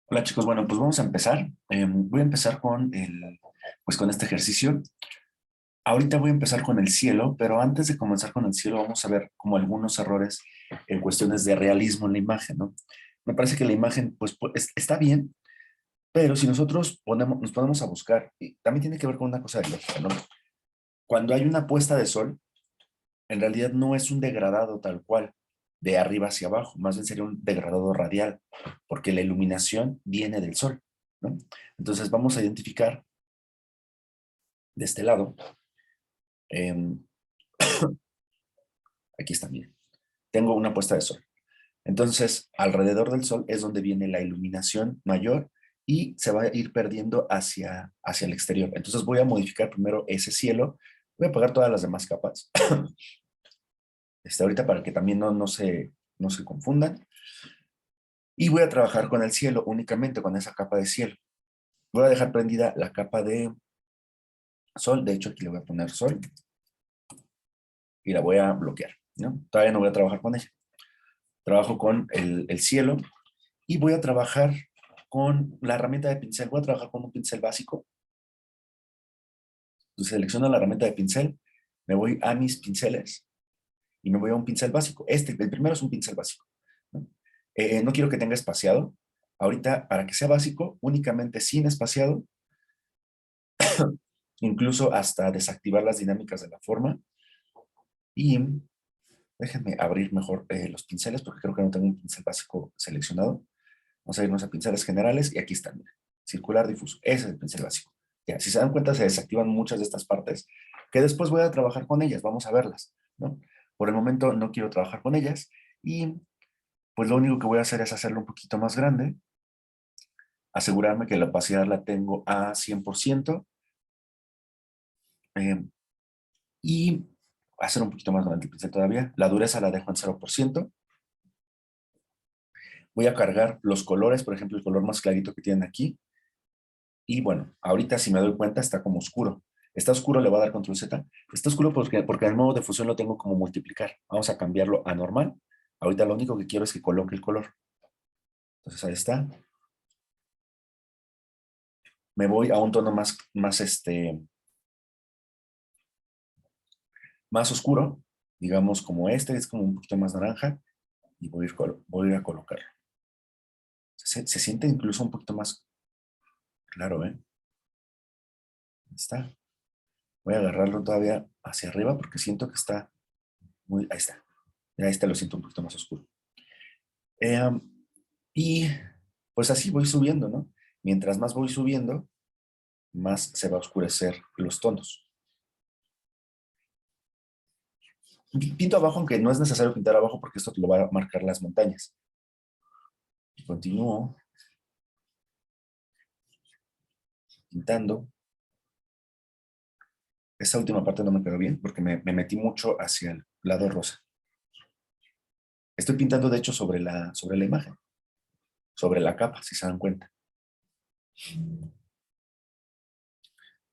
Hola chicos, bueno, pues vamos a empezar. Voy a empezar pues con este ejercicio. Ahorita voy a empezar con el cielo, pero antes de comenzar con el cielo vamos a ver como algunos errores en cuestiones de realismo en la imagen, ¿no? Me parece que la imagen está bien, pero si nosotros nos ponemos a buscar, y también tiene que ver con una cosa de lógica, ¿no? Cuando hay una puesta de sol, en realidad no es un degradado tal cual, de arriba hacia abajo, más bien sería un degradado radial, porque la iluminación viene del sol, ¿no? Entonces vamos a identificar de este lado, eh, aquí está, miren, tengo una puesta de sol. Entonces, alrededor del sol es donde viene la iluminación mayor y se va a ir perdiendo hacia el exterior. Entonces voy a modificar primero ese cielo, voy a apagar todas las demás capas, ahorita para que también no se confundan. Y voy a trabajar con el cielo únicamente, con esa capa de cielo. Voy a dejar prendida la capa de sol, de hecho aquí le voy a poner sol y la voy a bloquear, ¿no? Todavía no voy a trabajar con ella. Trabajo con el cielo y voy a trabajar con la herramienta de pincel. Voy a trabajar con un pincel básico. Entonces selecciono la herramienta de pincel, me voy a mis pinceles y me voy a un pincel básico. El primero es un pincel básico, ¿no? No quiero que tenga espaciado. Ahorita, para que sea básico, únicamente sin espaciado, incluso hasta desactivar las dinámicas de la forma. Y déjenme abrir mejor los pinceles porque creo que no tengo un pincel básico seleccionado. Vamos a irnos a pinceles generales y aquí están. Mira, circular difuso. Ese es el pincel básico. Ya, si se dan cuenta, se desactivan muchas de estas partes que después voy a trabajar con ellas. Vamos a verlas, ¿no? Por el momento no quiero trabajar con ellas y pues lo único que voy a hacer es hacerlo un poquito más grande, asegurarme que la opacidad la tengo a 100%, eh, y hacer un poquito más grande el pincel todavía. La dureza la dejo en 0%. Voy a cargar los colores, por ejemplo, el color más clarito que tienen aquí. Y bueno, ahorita si me doy cuenta está como oscuro. Está oscuro, le voy a dar control Z. Está oscuro porque en el modo de fusión lo tengo como multiplicar. Vamos a cambiarlo a normal. Ahorita lo único que quiero es que coloque el color. Entonces ahí está. Me voy a un tono más oscuro, digamos como este, es como un poquito más naranja, y voy a ir a colocarlo. Se siente incluso un poquito más claro, ¿eh? Ahí está. Voy a agarrarlo todavía hacia arriba porque siento que está muy... Ahí está. Ya este lo siento un poquito más oscuro. Eh, y pues así voy subiendo, ¿no? Mientras más voy subiendo, más se va a oscurecer los tonos. Pinto abajo, aunque no es necesario pintar abajo porque esto te lo va a marcar las montañas. Y continúo pintando. Esta última parte no me quedó bien porque me metí mucho hacia el lado rosa. Estoy pintando, de hecho, sobre la imagen, sobre la capa, si se dan cuenta.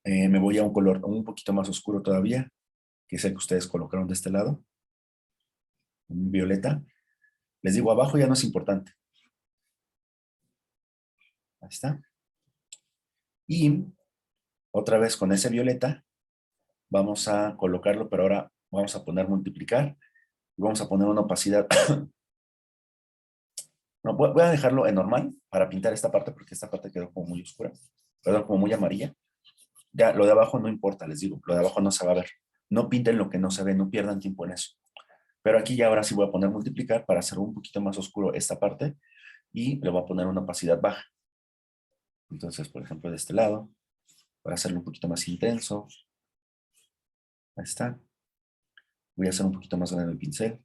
Me voy a un color un poquito más oscuro todavía, que es el que ustedes colocaron de este lado, un violeta. Les digo, abajo ya no es importante. Ahí está. Y otra vez con ese violeta vamos a colocarlo, pero ahora vamos a poner multiplicar y vamos a poner una opacidad. No, voy a dejarlo en normal para pintar esta parte porque esta parte quedó como muy oscura, perdón, como muy amarilla. Ya, lo de abajo no importa, les digo, lo de abajo no se va a ver. No pinten lo que no se ve, no pierdan tiempo en eso. Pero aquí ya ahora sí voy a poner multiplicar para hacer un poquito más oscuro esta parte y le voy a poner una opacidad baja. Entonces, por ejemplo, de este lado, para hacerlo un poquito más intenso. Ahí está. Voy a hacer un poquito más grande el pincel.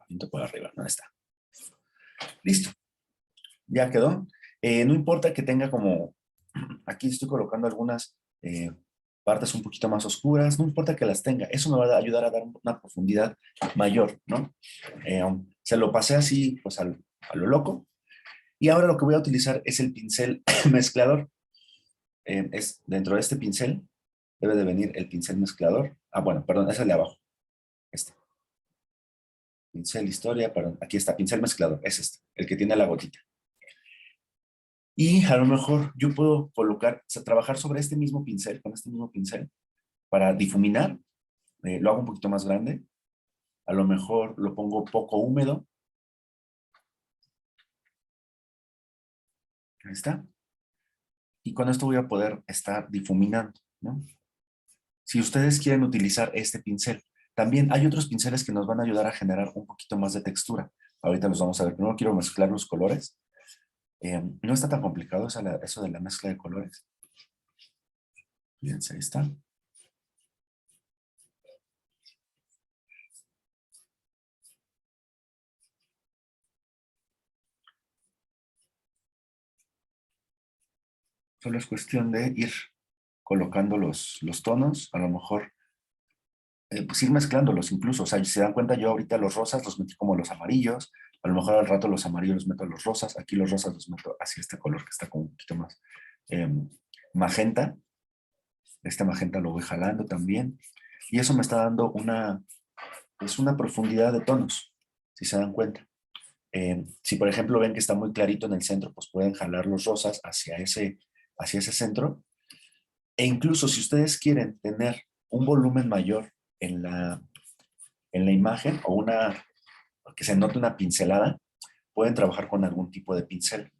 Pinto por arriba, ¿no? Ahí está. Listo. Ya quedó. No importa que tenga como, aquí estoy colocando algunas partes un poquito más oscuras, no importa que las tenga, eso me va a ayudar a dar una profundidad mayor, ¿no? Se lo pasé así, pues a lo loco, y ahora lo que voy a utilizar es el pincel mezclador. Es dentro de este pincel, debe de venir el pincel mezclador. Ah, bueno, perdón, es el de abajo. Este. Pincel historia, perdón, aquí está, pincel mezclador, es este, el que tiene la gotita. Y a lo mejor yo puedo colocar, o sea, trabajar sobre este mismo pincel, con este mismo pincel, para difuminar. Lo hago un poquito más grande. A lo mejor lo pongo poco húmedo. Ahí está. Y con esto voy a poder estar difuminando, ¿no? Si ustedes quieren utilizar este pincel, también hay otros pinceles que nos van a ayudar a generar un poquito más de textura. Ahorita los vamos a ver. Primero quiero mezclar los colores. No está tan complicado eso de la mezcla de colores. Fíjense, ahí está. Solo es cuestión de ir colocando los tonos. A lo mejor, pues ir mezclándolos incluso. O sea, si se dan cuenta, yo ahorita los rosas los metí como los amarillos. A lo mejor al rato los amarillos los meto a los rosas. Aquí los rosas los meto hacia este color que está como un poquito más magenta. Este magenta lo voy jalando también. Y eso me está dando una profundidad de tonos, si se dan cuenta. Si por ejemplo ven que está muy clarito en el centro, pues pueden jalar los rosas hacia ese centro. E incluso si ustedes quieren tener un volumen mayor en la imagen que se note una pincelada, pueden trabajar con algún tipo de pincel.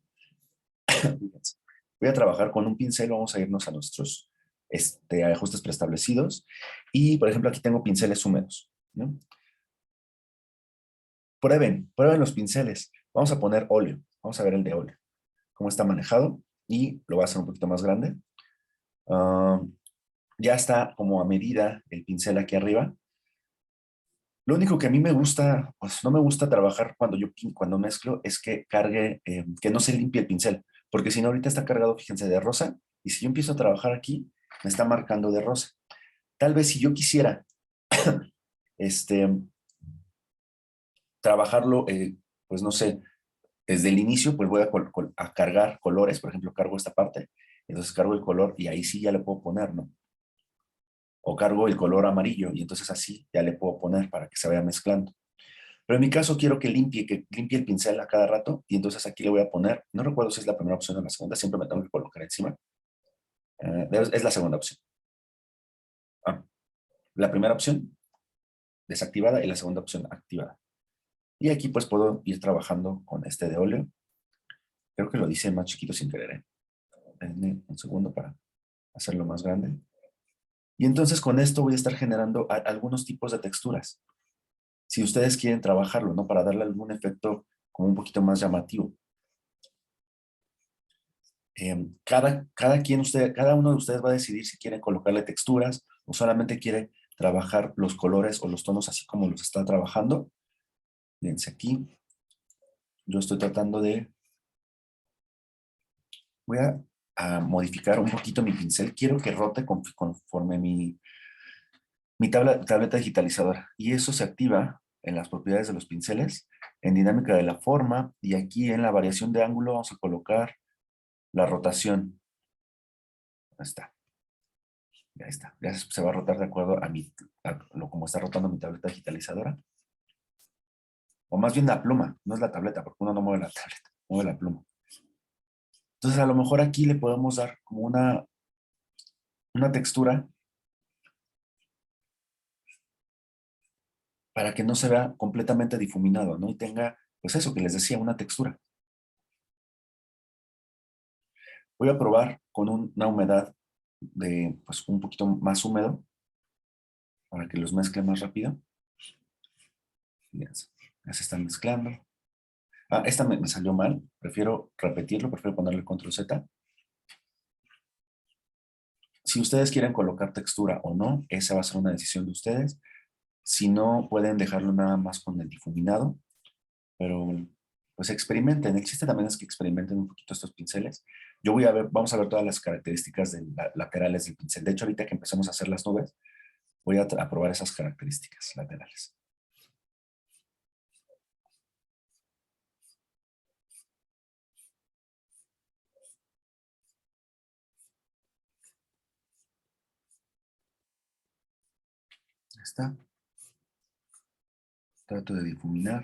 Voy a trabajar con un pincel, vamos a irnos a nuestros ajustes preestablecidos. Y, por ejemplo, aquí tengo pinceles húmedos, ¿no? Prueben los pinceles. Vamos a poner óleo. Vamos a ver el de óleo. Cómo está manejado. Y lo voy a hacer un poquito más grande. Ya está como a medida el pincel aquí arriba. Lo único que a mí me gusta, pues no me gusta trabajar cuando mezclo, es que cargue, que no se limpie el pincel, porque si no ahorita está cargado, fíjense, de rosa, y si yo empiezo a trabajar aquí, me está marcando de rosa. Tal vez si yo quisiera este, trabajarlo, pues no sé, desde el inicio, pues voy a cargar colores, por ejemplo, cargo esta parte, entonces cargo el color y ahí sí ya le puedo poner, ¿no? O cargo el color amarillo y entonces así ya le puedo poner para que se vaya mezclando. Pero en mi caso quiero que limpie el pincel a cada rato y entonces aquí le voy a poner, no recuerdo si es la primera opción o la segunda, siempre me tengo que colocar encima. Es la segunda opción. Ah, la primera opción desactivada y la segunda opción activada. Y aquí pues puedo ir trabajando con este de óleo. Creo que lo dice más chiquito sin querer, ¿eh? Denme un segundo para hacerlo más grande. Y entonces con esto voy a estar generando algunos tipos de texturas. Si ustedes quieren trabajarlo, ¿no? Para darle algún efecto como un poquito más llamativo. Cada uno de ustedes va a decidir si quiere colocarle texturas o solamente quiere trabajar los colores o los tonos así como los está trabajando. Fíjense aquí. Yo estoy tratando voy a modificar un poquito mi pincel. Quiero que rote conforme mi tableta digitalizadora. Y eso se activa en las propiedades de los pinceles, en dinámica de la forma, y aquí en la variación de ángulo vamos a colocar la rotación. Ahí está. Ya está. Ya se va a rotar de acuerdo como está rotando mi tableta digitalizadora. O más bien la pluma, no es la tableta, porque uno no mueve la tableta, mueve la pluma. Entonces a lo mejor aquí le podemos dar como una textura para que no se vea completamente difuminado, ¿no? Y tenga, pues eso que les decía, una textura. Voy a probar con una humedad de, pues, un poquito más húmedo para que los mezcle más rápido. Ya se están mezclando. Ah, esta me salió mal. Prefiero repetirlo, prefiero ponerle control Z. Si ustedes quieren colocar textura o no, esa va a ser una decisión de ustedes. Si no, pueden dejarlo nada más con el difuminado, pero pues experimenten. El chiste también es que experimenten un poquito estos pinceles. Vamos a ver todas las características laterales del pincel. De hecho, ahorita que empecemos a hacer las nubes, voy a probar esas características laterales. Ya está. Trato de difuminar.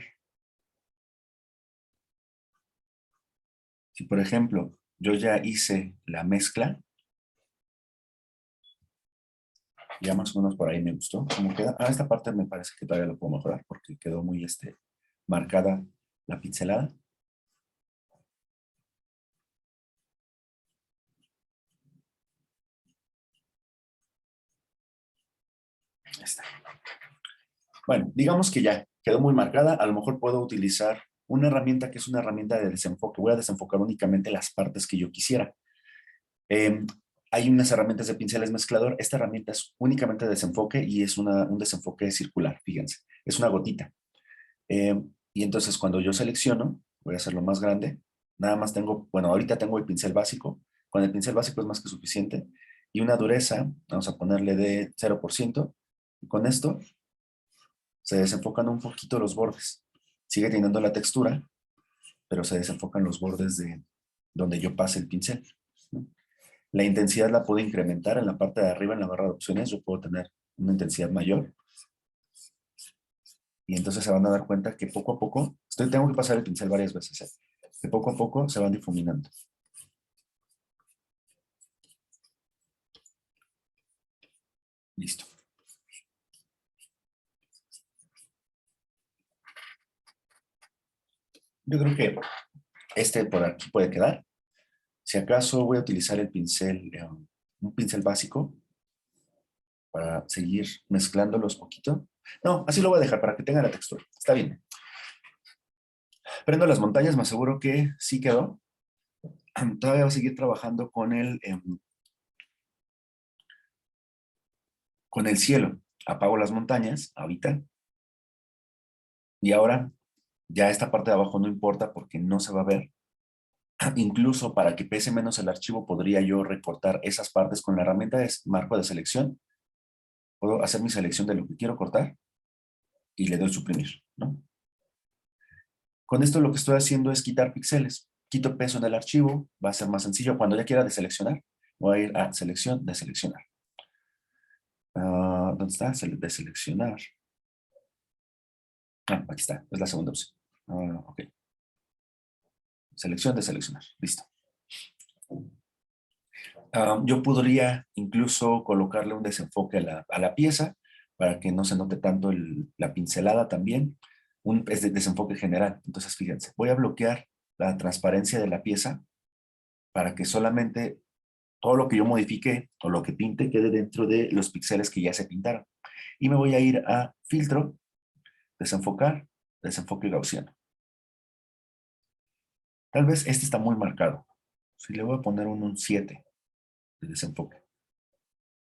Si, por ejemplo, yo ya hice la mezcla, ya más o menos por ahí me gustó cómo queda. Ah, esta parte me parece que todavía lo puedo mejorar porque quedó muy marcada la pincelada. Ahí está. Bueno, digamos que ya quedó muy marcada. A lo mejor puedo utilizar una herramienta que es una herramienta de desenfoque. Voy a desenfocar únicamente las partes que yo quisiera. Eh, Hay unas herramientas de pinceles mezclador. Esta herramienta es únicamente de desenfoque y es un desenfoque circular, fíjense. Es una gotita. Eh, y entonces cuando yo selecciono, voy a hacerlo más grande. Nada más tengo, bueno, ahorita tengo el pincel básico. Con el pincel básico es más que suficiente. Y una dureza, vamos a ponerle de 0%. Y con esto se desenfocan un poquito los bordes. Sigue teniendo la textura, pero se desenfocan los bordes de donde yo pase el pincel, ¿no? La intensidad la puedo incrementar en la parte de arriba, en la barra de opciones. Yo puedo tener una intensidad mayor. Y entonces se van a dar cuenta que poco a poco, tengo que pasar el pincel varias veces, ¿eh? Que poco a poco se van difuminando. Listo. Yo creo que por aquí puede quedar. Si acaso voy a utilizar el pincel, un pincel básico para seguir mezclándolos poquito. No, así lo voy a dejar para que tenga la textura. Está bien. Prendo las montañas, me aseguro que sí quedó. Todavía voy a seguir trabajando con el cielo. Apago las montañas ahorita. Y ahora ya esta parte de abajo no importa porque no se va a ver. Incluso para que pese menos el archivo, podría yo recortar esas partes con la herramienta de marco de selección. Puedo hacer mi selección de lo que quiero cortar y le doy suprimir, ¿no? Con esto lo que estoy haciendo es quitar píxeles. Quito peso en el archivo, va a ser más sencillo. Cuando ya quiera deseleccionar, voy a ir a selección, deseleccionar. ¿Dónde está? Deseleccionar. Aquí está, es la segunda opción. Ok. Selección, deseleccionar. Listo. Yo podría incluso colocarle un desenfoque a la pieza para que no se note tanto la pincelada también. Es de desenfoque general. Entonces, fíjense, voy a bloquear la transparencia de la pieza para que solamente todo lo que yo modifique o lo que pinte quede dentro de los píxeles que ya se pintaron. Y me voy a ir a filtro, desenfocar, desenfoque gaussiano. Tal vez este está muy marcado. Si le voy a poner un 7 de desenfoque.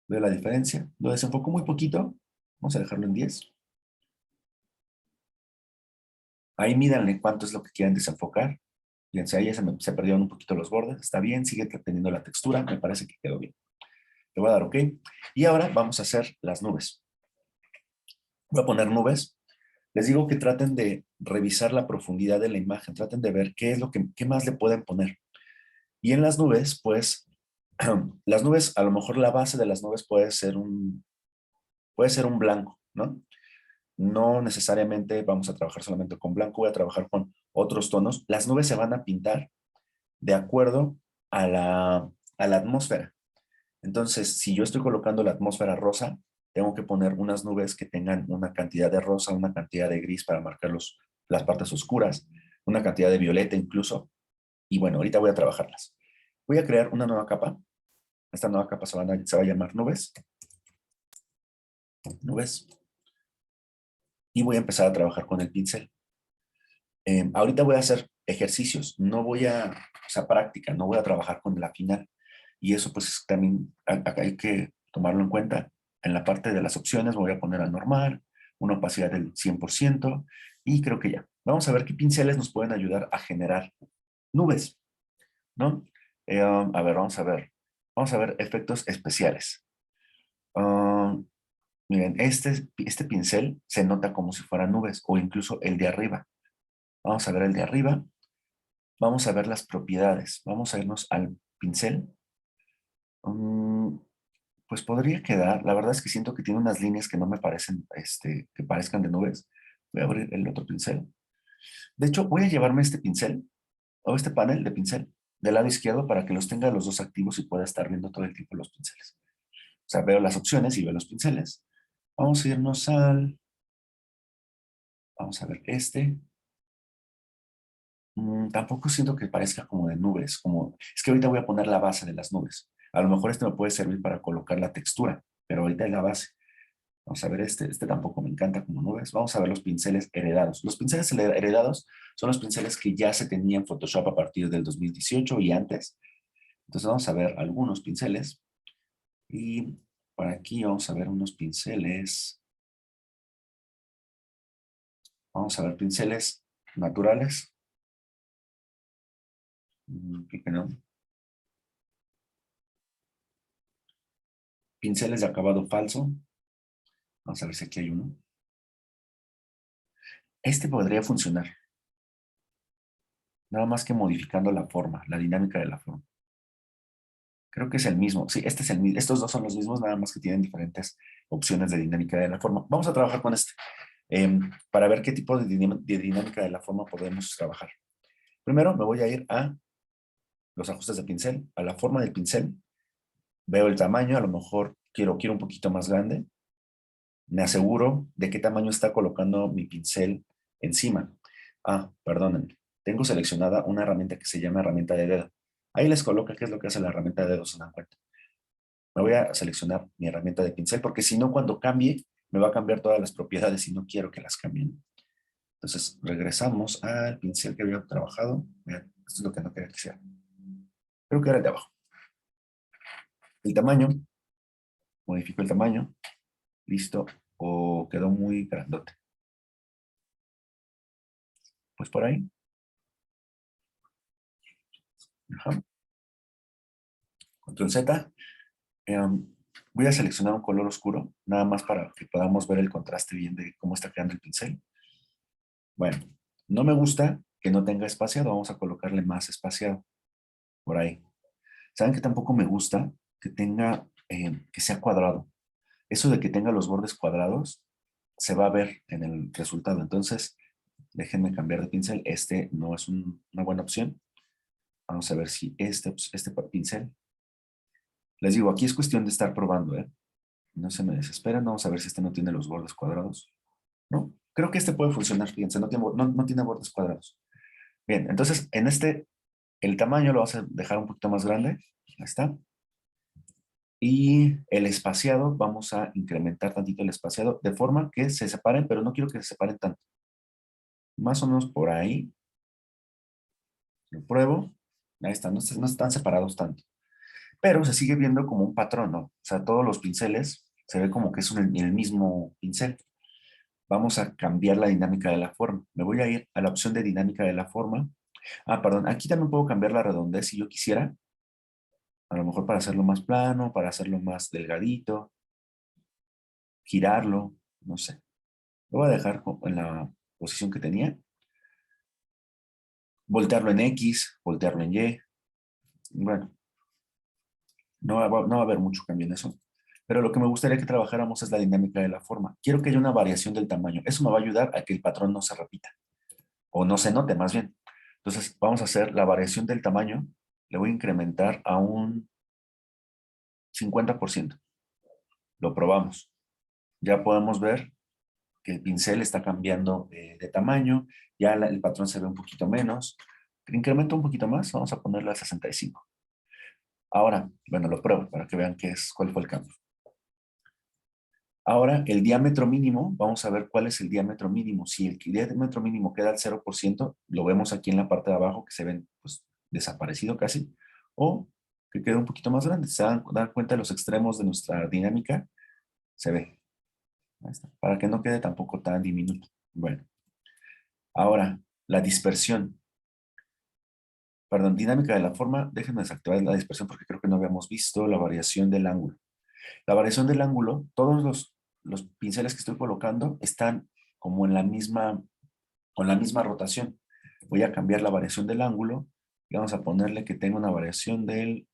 ¿Veo la diferencia? Lo desenfoco muy poquito. Vamos a dejarlo en 10. Ahí mídanle cuánto es lo que quieren desenfocar. Fíjense, ahí se perdieron un poquito los bordes. Está bien, sigue teniendo la textura. Me parece que quedó bien. Le voy a dar OK. Y ahora vamos a hacer las nubes. Voy a poner nubes. Les digo que traten de revisar la profundidad de la imagen. Traten de ver qué más le pueden poner. Y en las nubes, pues, las nubes, a lo mejor la base de las nubes puede ser un blanco, ¿no? No necesariamente vamos a trabajar solamente con blanco, voy a trabajar con otros tonos. Las nubes se van a pintar de acuerdo a la atmósfera. Entonces, si yo estoy colocando la atmósfera rosa, tengo que poner unas nubes que tengan una cantidad de rosa, una cantidad de gris para marcar las partes oscuras, una cantidad de violeta incluso. Y bueno, ahorita voy a trabajarlas. Voy a crear una nueva capa. Esta nueva capa se va a llamar nubes. Nubes. Y voy a empezar a trabajar con el pincel. Ahorita voy a hacer ejercicios, o sea, práctica, no voy a trabajar con la final. Y eso pues también acá hay que tomarlo en cuenta. En la parte de las opciones me voy a poner a normal, una opacidad del 100% y creo que ya. Vamos a ver qué pinceles nos pueden ayudar a generar nubes, ¿no? A ver, vamos a ver. Vamos a ver efectos especiales. Um, Miren, este pincel se nota como si fueran nubes o incluso el de arriba. Vamos a ver el de arriba. Vamos a ver las propiedades. Vamos a irnos al pincel. pues podría quedar. La verdad es que siento que tiene unas líneas que no me parecen, que parezcan de nubes. Voy a abrir el otro pincel. De hecho, voy a llevarme este pincel o este panel de pincel del lado izquierdo para que los tenga los dos activos y pueda estar viendo todo el tiempo los pinceles. O sea, veo las opciones y veo los pinceles. Vamos a irnos vamos a ver este. Tampoco siento que parezca como de nubes, es que ahorita voy a poner la base de las nubes. A lo mejor este me puede servir para colocar la textura, pero ahorita es la base. Vamos a ver este tampoco me encanta como nubes. Vamos a ver los pinceles heredados. Los pinceles heredados son los pinceles que ya se tenían en Photoshop a partir del 2018 y antes. Entonces vamos a ver algunos pinceles y por aquí vamos a ver unos pinceles. Vamos a ver pinceles naturales. Que no. Pinceles de acabado falso. Vamos a ver si aquí hay uno. Este podría funcionar. Nada más que modificando la forma, la dinámica de la forma. Creo que es el mismo. Sí, este es el mismo. Estos dos son los mismos, nada más que tienen diferentes opciones de dinámica de la forma. Vamos a trabajar con este para ver qué tipo de dinámica de la forma podemos trabajar. Primero me voy a ir a los ajustes de pincel, a la forma del pincel. Veo el tamaño, a lo mejor quiero un poquito más grande. Me aseguro de qué tamaño está colocando mi pincel encima. Perdónenme. Tengo seleccionada una herramienta que se llama herramienta de dedo. Ahí les coloca qué es lo que hace la herramienta de dedo, se dan cuenta. Me voy a seleccionar mi herramienta de pincel porque si no, cuando cambie, me va a cambiar todas las propiedades y no quiero que las cambien. Entonces, regresamos al pincel que había trabajado. Vean, esto es lo que no quería que sea. Creo que era el de abajo. El tamaño. Modifico el tamaño. Listo. O quedó muy grandote. Pues por ahí. Ajá. Control Z. Voy a seleccionar un color oscuro, nada más para que podamos ver el contraste bien de cómo está quedando el pincel. Bueno, no me gusta que no tenga espaciado, vamos a colocarle más espaciado, por ahí. ¿Saben que tampoco me gusta que que sea cuadrado? Eso de que tenga los bordes cuadrados se va a ver en el resultado. Entonces, déjenme cambiar de pincel. Este no es una buena opción. Vamos a ver si este pincel. Les digo, aquí es cuestión de estar probando, ¿eh? No se me desesperen. Vamos a ver si este no tiene los bordes cuadrados. ¿No? Creo que este puede funcionar, fíjense, no tiene bordes cuadrados. Bien, entonces en el tamaño lo vas a dejar un poquito más grande. Ahí está. Y el espaciado, vamos a incrementar tantito el espaciado de forma que se separen, pero no quiero que se separen tanto. Más o menos por ahí. Lo pruebo. Ahí está, no están separados tanto. Pero se sigue viendo como un patrón, ¿no? O sea, todos los pinceles se ve como que es el mismo pincel. Vamos a cambiar la dinámica de la forma. Me voy a ir a la opción de dinámica de la forma. Perdón, aquí también puedo cambiar la redondez si yo quisiera. A lo mejor para hacerlo más plano, para hacerlo más delgadito, girarlo, no sé. Lo voy a dejar en la posición que tenía. Voltearlo en X, voltearlo en Y. Bueno, no va a haber mucho cambio en eso. Pero lo que me gustaría que trabajáramos es la dinámica de la forma. Quiero que haya una variación del tamaño. Eso me va a ayudar a que el patrón no se repita. O no se note más bien. Entonces vamos a hacer la variación del tamaño. Le voy a incrementar a un 50%. Lo probamos. Ya podemos ver que el pincel está cambiando de tamaño. Ya el patrón se ve un poquito menos. Incremento un poquito más. Vamos a ponerlo a 65. Ahora, bueno, lo pruebo para que vean cuál fue el cambio. Ahora, el diámetro mínimo, vamos a ver cuál es el diámetro mínimo. Si el diámetro mínimo queda al 0%, lo vemos aquí en la parte de abajo que se ven pues, desaparecido casi, o que queda un poquito más grande. ¿Se dan cuenta de los extremos de nuestra dinámica? Se ve. Ahí está. Para que no quede tampoco tan diminuto. Bueno, ahora, la dispersión. Perdón, dinámica de la forma. Déjenme desactivar la dispersión porque creo que no habíamos visto la variación del ángulo. La variación del ángulo, todos los pinceles que estoy colocando están como con la misma rotación. Voy a cambiar la variación del ángulo y vamos a ponerle que tenga una variación del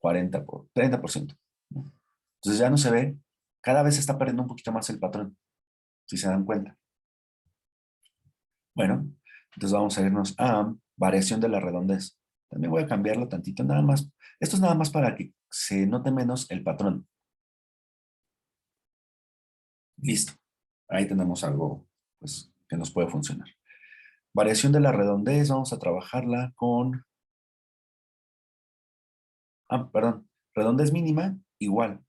30%. Entonces ya no se ve, cada vez se está perdiendo un poquito más el patrón, si se dan cuenta. Bueno, entonces vamos a irnos a variación de la redondez. También voy a cambiarlo tantito, nada más. Esto es nada más para que se note menos el patrón. Listo. Ahí tenemos algo pues, que nos puede funcionar. Variación de la redondez, vamos a trabajarla con... perdón. Redondez mínima, igual.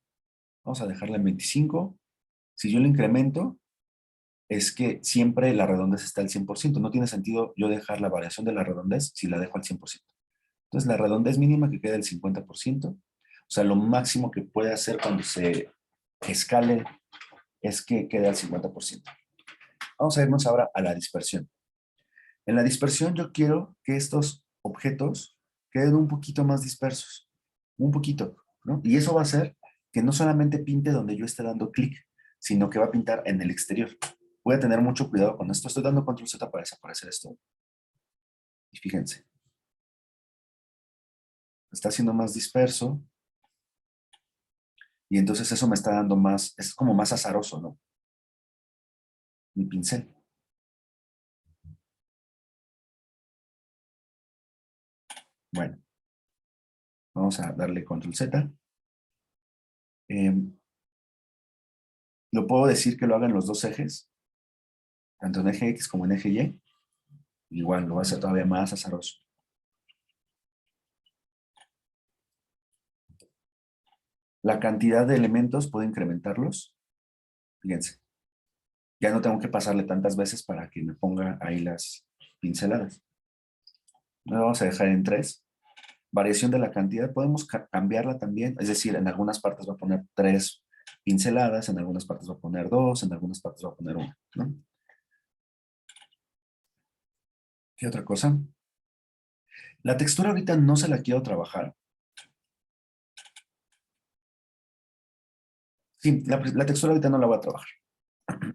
Vamos a dejarla en 25. Si yo lo incremento, es que siempre la redondez está al 100%. No tiene sentido yo dejar la variación de la redondez si la dejo al 100%. Entonces, la redondez mínima que queda el 50%. O sea, lo máximo que puede hacer cuando se escale es que quede al 50%. Vamos a irnos ahora a la dispersión. En la dispersión yo quiero que estos objetos queden un poquito más dispersos. Un poquito, ¿no? Y eso va a hacer que no solamente pinte donde yo esté dando clic, sino que va a pintar en el exterior. Voy a tener mucho cuidado con esto. Estoy dando control Z para desaparecer esto. Y fíjense. Está siendo más disperso. Y entonces eso me está dando más, es como más azaroso, ¿no? Mi pincel. Bueno, vamos a darle control Z. Lo puedo decir que lo haga en los dos ejes, tanto en eje X como en eje Y. Igual lo va a hacer todavía más azaroso. La cantidad de elementos puedo incrementarlos. Fíjense, ya no tengo que pasarle tantas veces para que me ponga ahí las pinceladas. Lo vamos a dejar en 3. Variación de la cantidad, podemos cambiarla también. Es decir, en algunas partes va a poner 3 pinceladas, en algunas partes va a poner 2, en algunas partes va a poner 1, ¿no? ¿Qué otra cosa? La textura ahorita no se la quiero trabajar. Sí, la textura ahorita no la voy a trabajar.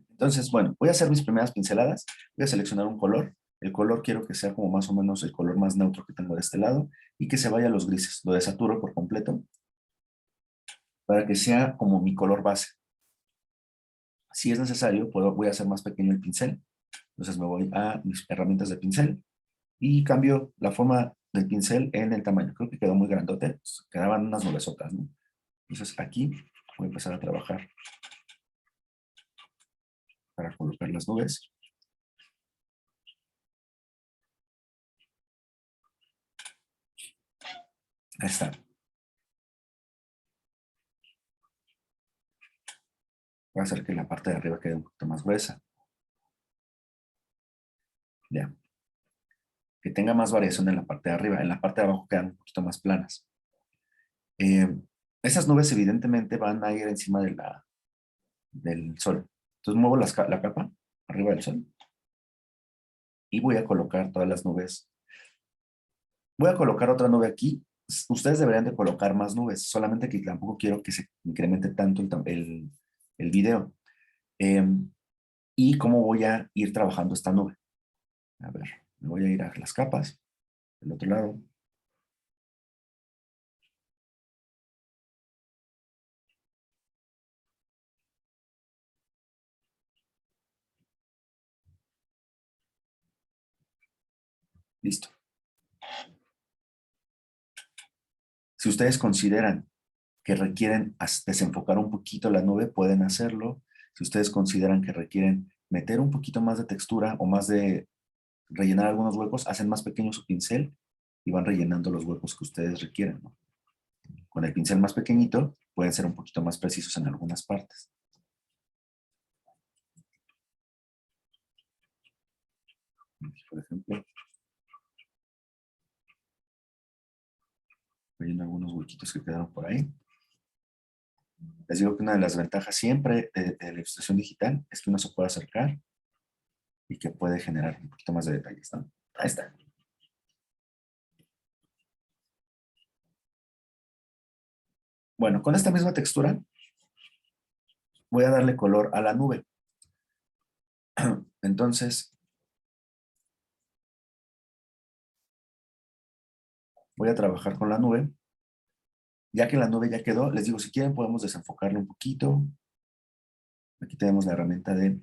Entonces, bueno, voy a hacer mis primeras pinceladas. Voy a seleccionar un color. El color quiero que sea como más o menos el color más neutro que tengo de este lado y que se vaya a los grises. Lo desaturo por completo para que sea como mi color base. Si es necesario, voy a hacer más pequeño el pincel. Entonces me voy a mis herramientas de pincel y cambio la forma del pincel en el tamaño. Creo que quedó muy grandote. Quedaban unas nubesotas, ¿no? Entonces aquí voy a empezar a trabajar para colocar las nubes. Ahí está. Voy a hacer que la parte de arriba quede un poquito más gruesa. Ya. Que tenga más variación en la parte de arriba. En la parte de abajo quedan un poquito más planas. Eh, Esas nubes evidentemente van a ir encima del sol. Entonces muevo la capa arriba del sol y voy a colocar todas las nubes. Voy a colocar otra nube aquí. Ustedes deberían de colocar más nubes, solamente que tampoco quiero que se incremente tanto el video. Eh, y cómo voy a ir trabajando esta nube. A ver, me voy a ir a las capas, del otro lado. Listo. Si ustedes consideran que requieren desenfocar un poquito la nube, pueden hacerlo. Si ustedes consideran que requieren meter un poquito más de textura o más de rellenar algunos huecos, hacen más pequeño su pincel y van rellenando los huecos que ustedes requieren, ¿no? Con el pincel más pequeñito pueden ser un poquito más precisos en algunas partes. Por ejemplo, relleno algunos huequitos que quedaron por ahí. Les digo que una de las ventajas siempre de la ilustración digital es que uno se puede acercar y que puede generar un poquito más de detalles, ¿no? Ahí está. Bueno, con esta misma textura voy a darle color a la nube. Entonces, voy a trabajar con la nube Ya que la nube ya quedó, les digo, si quieren podemos desenfocarlo un poquito. Aquí tenemos la herramienta de,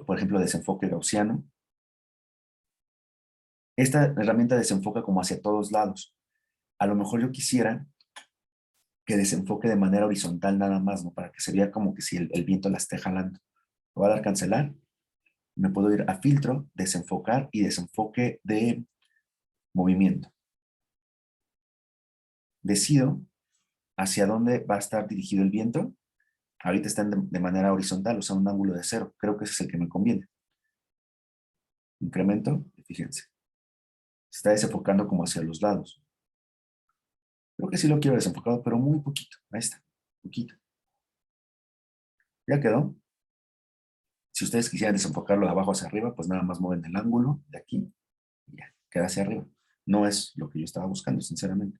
por ejemplo, desenfoque gaussiano. Esta herramienta desenfoca como hacia todos lados. A lo mejor yo quisiera que desenfoque de manera horizontal nada más, ¿no? Para que se vea como que si el viento la esté jalando. Le voy a dar cancelar. Me puedo ir a filtro, desenfocar y desenfoque de movimiento. Decido hacia dónde va a estar dirigido el viento. Ahorita están de manera horizontal, o sea, un ángulo de 0. Creo que ese es el que me conviene. Incremento, y fíjense. Se está desenfocando como hacia los lados. Creo que sí lo quiero desenfocado, pero muy poquito. Ahí está, poquito. Ya quedó. Si ustedes quisieran desenfocarlo de abajo hacia arriba, pues nada más mueven el ángulo de aquí y ya, queda hacia arriba. No es lo que yo estaba buscando, sinceramente.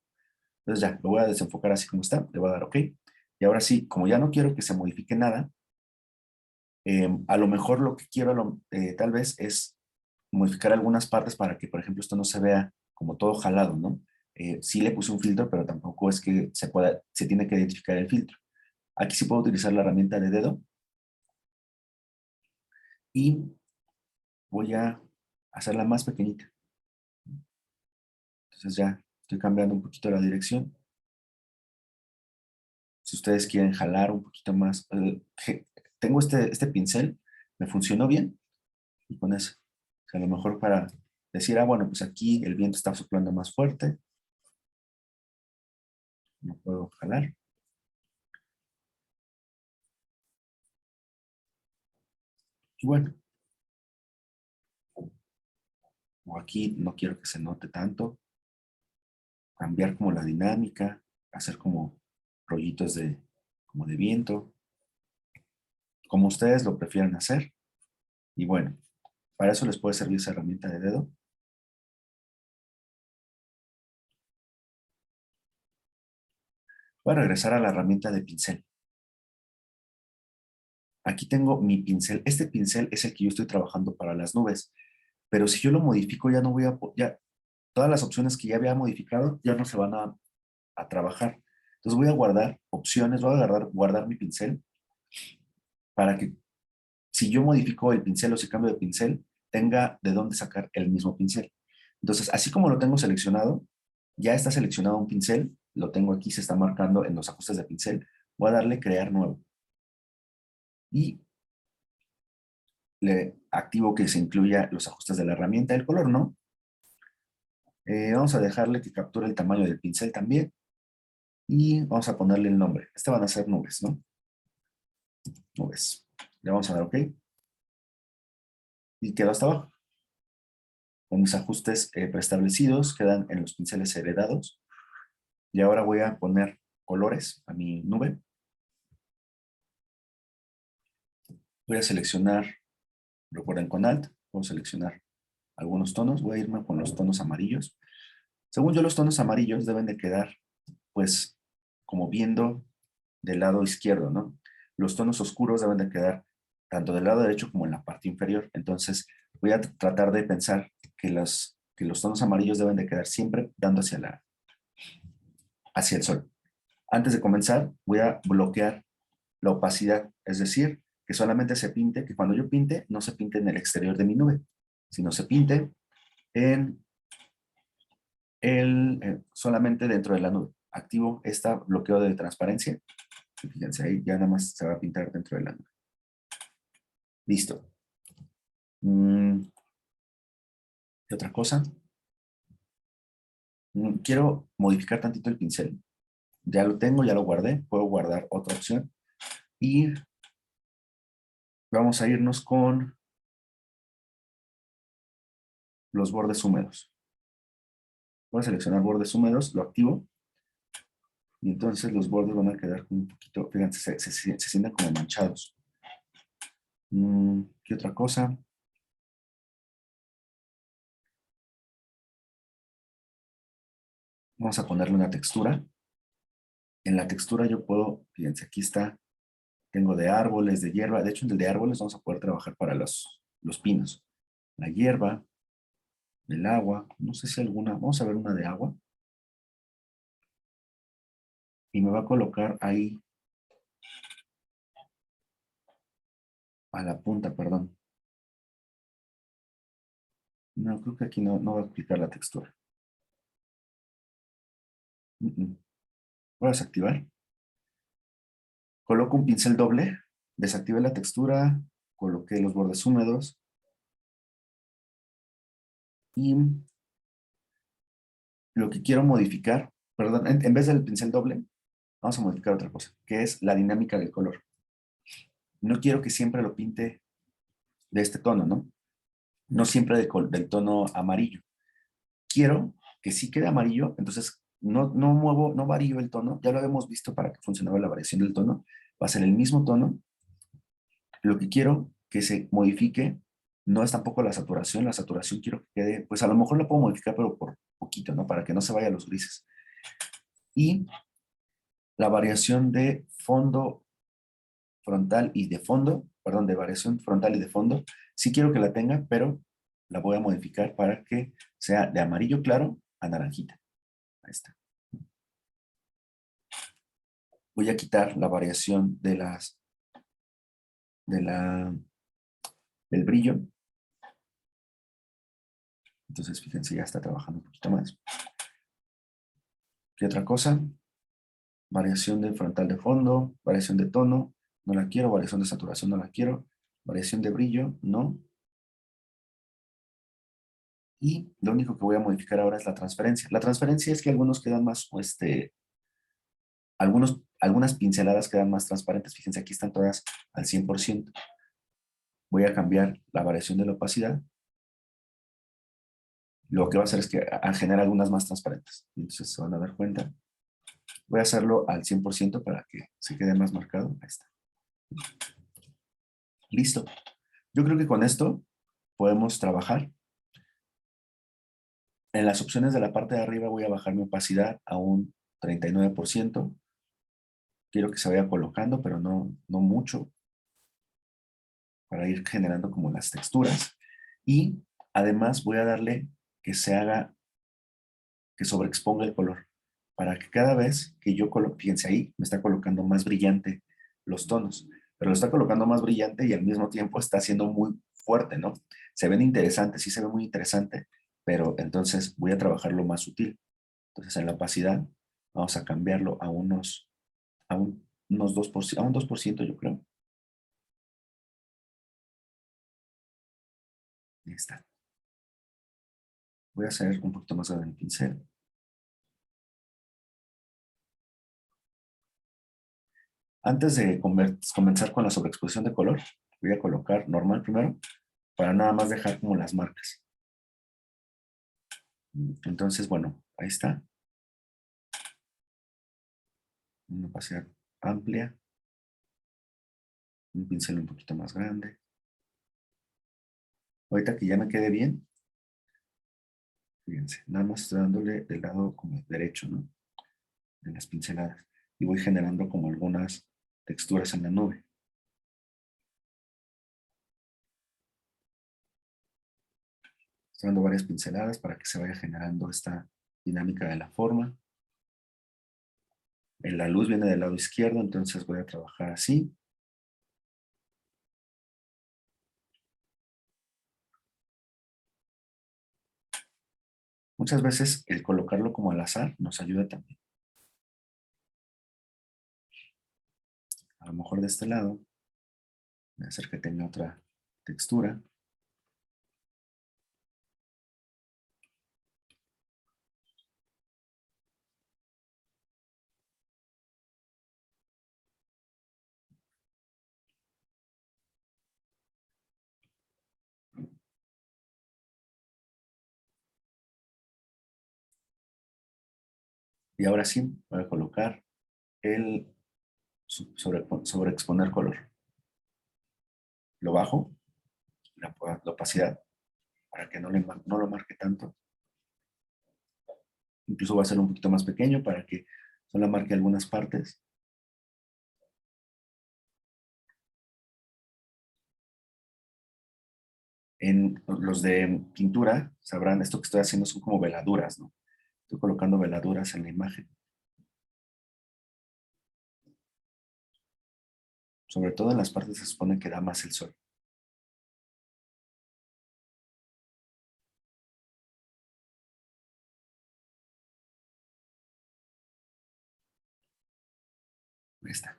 Entonces ya, lo voy a desenfocar así como está, le voy a dar OK. Y ahora sí, como ya no quiero que se modifique nada, a lo mejor lo que quiero tal vez es modificar algunas partes para que, por ejemplo, esto no se vea como todo jalado, ¿no? Sí le puse un filtro, pero tampoco es que se tiene que identificar el filtro. Aquí sí puedo utilizar la herramienta de dedo y voy a hacerla más pequeñita. Entonces ya estoy cambiando un poquito la dirección. Si ustedes quieren jalar un poquito más, tengo este pincel, me funcionó bien y con eso. O sea, a lo mejor para decir, bueno, pues aquí el viento está soplando más fuerte, no puedo jalar. Y bueno, o aquí no quiero que se note tanto, cambiar como la dinámica, hacer como rollitos como de viento, como ustedes lo prefieran hacer. Y bueno, para eso les puede servir esa herramienta de dedo. Voy a regresar a la herramienta de pincel. Aquí tengo mi pincel. Este pincel es el que yo estoy trabajando para las nubes. Pero si yo lo modifico, ya no voy a... Ya, todas las opciones que ya había modificado ya no se van a trabajar. Entonces voy a guardar opciones, voy a guardar mi pincel para que si yo modifico el pincel o si cambio de pincel, tenga de dónde sacar el mismo pincel. Entonces, así como lo tengo seleccionado, ya está seleccionado un pincel, lo tengo aquí, se está marcando en los ajustes de pincel. Voy a darle crear nuevo. Y le activo que se incluya los ajustes de la herramienta. El color no. Vamos a dejarle que capture el tamaño del pincel también. Y vamos a ponerle el nombre. Este van a ser nubes, ¿no? Nubes. Le vamos a dar OK. Y quedó hasta abajo. Con mis ajustes preestablecidos quedan en los pinceles heredados. Y ahora voy a poner colores a mi nube. Voy a seleccionar, recuerden con Alt, voy a seleccionar algunos tonos. Voy a irme con los tonos amarillos. Según yo, los tonos amarillos deben de quedar, pues, como viendo del lado izquierdo, ¿no? Los tonos oscuros deben de quedar tanto del lado derecho como en la parte inferior. Entonces, voy a tratar de pensar que los tonos amarillos deben de quedar siempre dando hacia el sol. Antes de comenzar, voy a bloquear la opacidad, es decir, que solamente se pinte, que cuando yo pinte, no se pinte en el exterior de mi nube, sino se pinte en solamente dentro de la nube. Activo este bloqueo de transparencia. Y fíjense, ahí ya nada más se va a pintar dentro de la nube. Listo. ¿Qué otra cosa? Quiero modificar tantito el pincel. Ya lo tengo, ya lo guardé. Puedo guardar otra opción. Y vamos a irnos con los bordes húmedos. Voy a seleccionar bordes húmedos, lo activo. Y entonces los bordes van a quedar un poquito, fíjense, se sienten como manchados. ¿Qué otra cosa? Vamos a ponerle una textura. En la textura yo puedo, fíjense, aquí está, tengo de árboles, de hierba. De hecho, en el de árboles vamos a poder trabajar para los pinos. La hierba, el agua, no sé si alguna, vamos a ver una de agua. y me va a colocar ahí a la punta, perdón. No, creo que aquí no va a aplicar la textura. Voy a desactivar. Coloco un pincel doble, desactivé la textura, coloqué los bordes húmedos y lo que quiero modificar, perdón, en vez del pincel doble, vamos a modificar otra cosa, que es la dinámica del color. No quiero que siempre lo pinte de este tono, ¿no? No siempre del tono amarillo. Quiero que sí quede amarillo, entonces no muevo, no varío el tono. Ya lo habíamos visto para que funcionara la variación del tono. Va a ser el mismo tono. Lo que quiero que se modifique no es tampoco la saturación quiero que quede, pues a lo mejor la puedo modificar, pero por poquito, ¿no? Para que no se vaya a los grises. Y la variación de fondo frontal y de fondo, perdón, de variación frontal y de fondo, sí quiero que la tenga, pero la voy a modificar para que sea de amarillo claro a naranjita. Ahí está. Voy a quitar la variación del brillo. Entonces, fíjense, ya está trabajando un poquito más. ¿Qué otra cosa? Variación de frontal de fondo, variación de tono, no la quiero, variación de saturación, no la quiero, variación de brillo, no. Y lo único que voy a modificar ahora es la transferencia. La transferencia es que algunos quedan más, algunas pinceladas quedan más transparentes. Fíjense, aquí están todas al 100%. Voy a cambiar la variación de la opacidad. Lo que va a hacer es que generar algunas más transparentes. Entonces se van a dar cuenta. Voy a hacerlo al 100% para que se quede más marcado. Ahí está. Listo. Yo creo que con esto podemos trabajar. En las opciones de la parte de arriba voy a bajar mi opacidad a un 39%. Quiero que se vaya colocando, pero no mucho, para ir generando como las texturas. Y además voy a darle que se haga, que sobreexponga el color, para que cada vez que yo piense ahí, me está colocando más brillante los tonos, pero lo está colocando más brillante y al mismo tiempo está haciendo muy fuerte, ¿no? Se ven interesantes, sí se ve muy interesante, pero entonces voy a trabajarlo más sutil. Entonces en la opacidad vamos a cambiarlo unos 2%, a un 2% yo creo. Ahí está. Voy a hacer un poquito más grande el pincel. Antes de comenzar con la sobreexposición de color, voy a colocar normal primero, para nada más dejar como las marcas. Entonces, bueno, ahí está. Una opacidad amplia. Un pincel un poquito más grande. Ahorita que ya me quede bien, fíjense, nada más estoy dándole del lado como derecho, ¿no? De las pinceladas. Y voy generando como algunas texturas en la nube. Estoy dando varias pinceladas para que se vaya generando esta dinámica de la forma. La luz viene del lado izquierdo, entonces voy a trabajar así. Muchas veces el colocarlo como al azar nos ayuda también. A lo mejor de este lado, voy a hacer que tenga otra textura. Y ahora sí, voy a colocar el sobreexponer color. Lo bajo, la opacidad, para que no lo marque tanto. Incluso va a ser un poquito más pequeño para que solo marque algunas partes. En los de pintura, sabrán, esto que estoy haciendo son como veladuras, ¿no? Estoy colocando veladuras en la imagen. Sobre todo en las partes que se supone que da más el sol. Ahí está.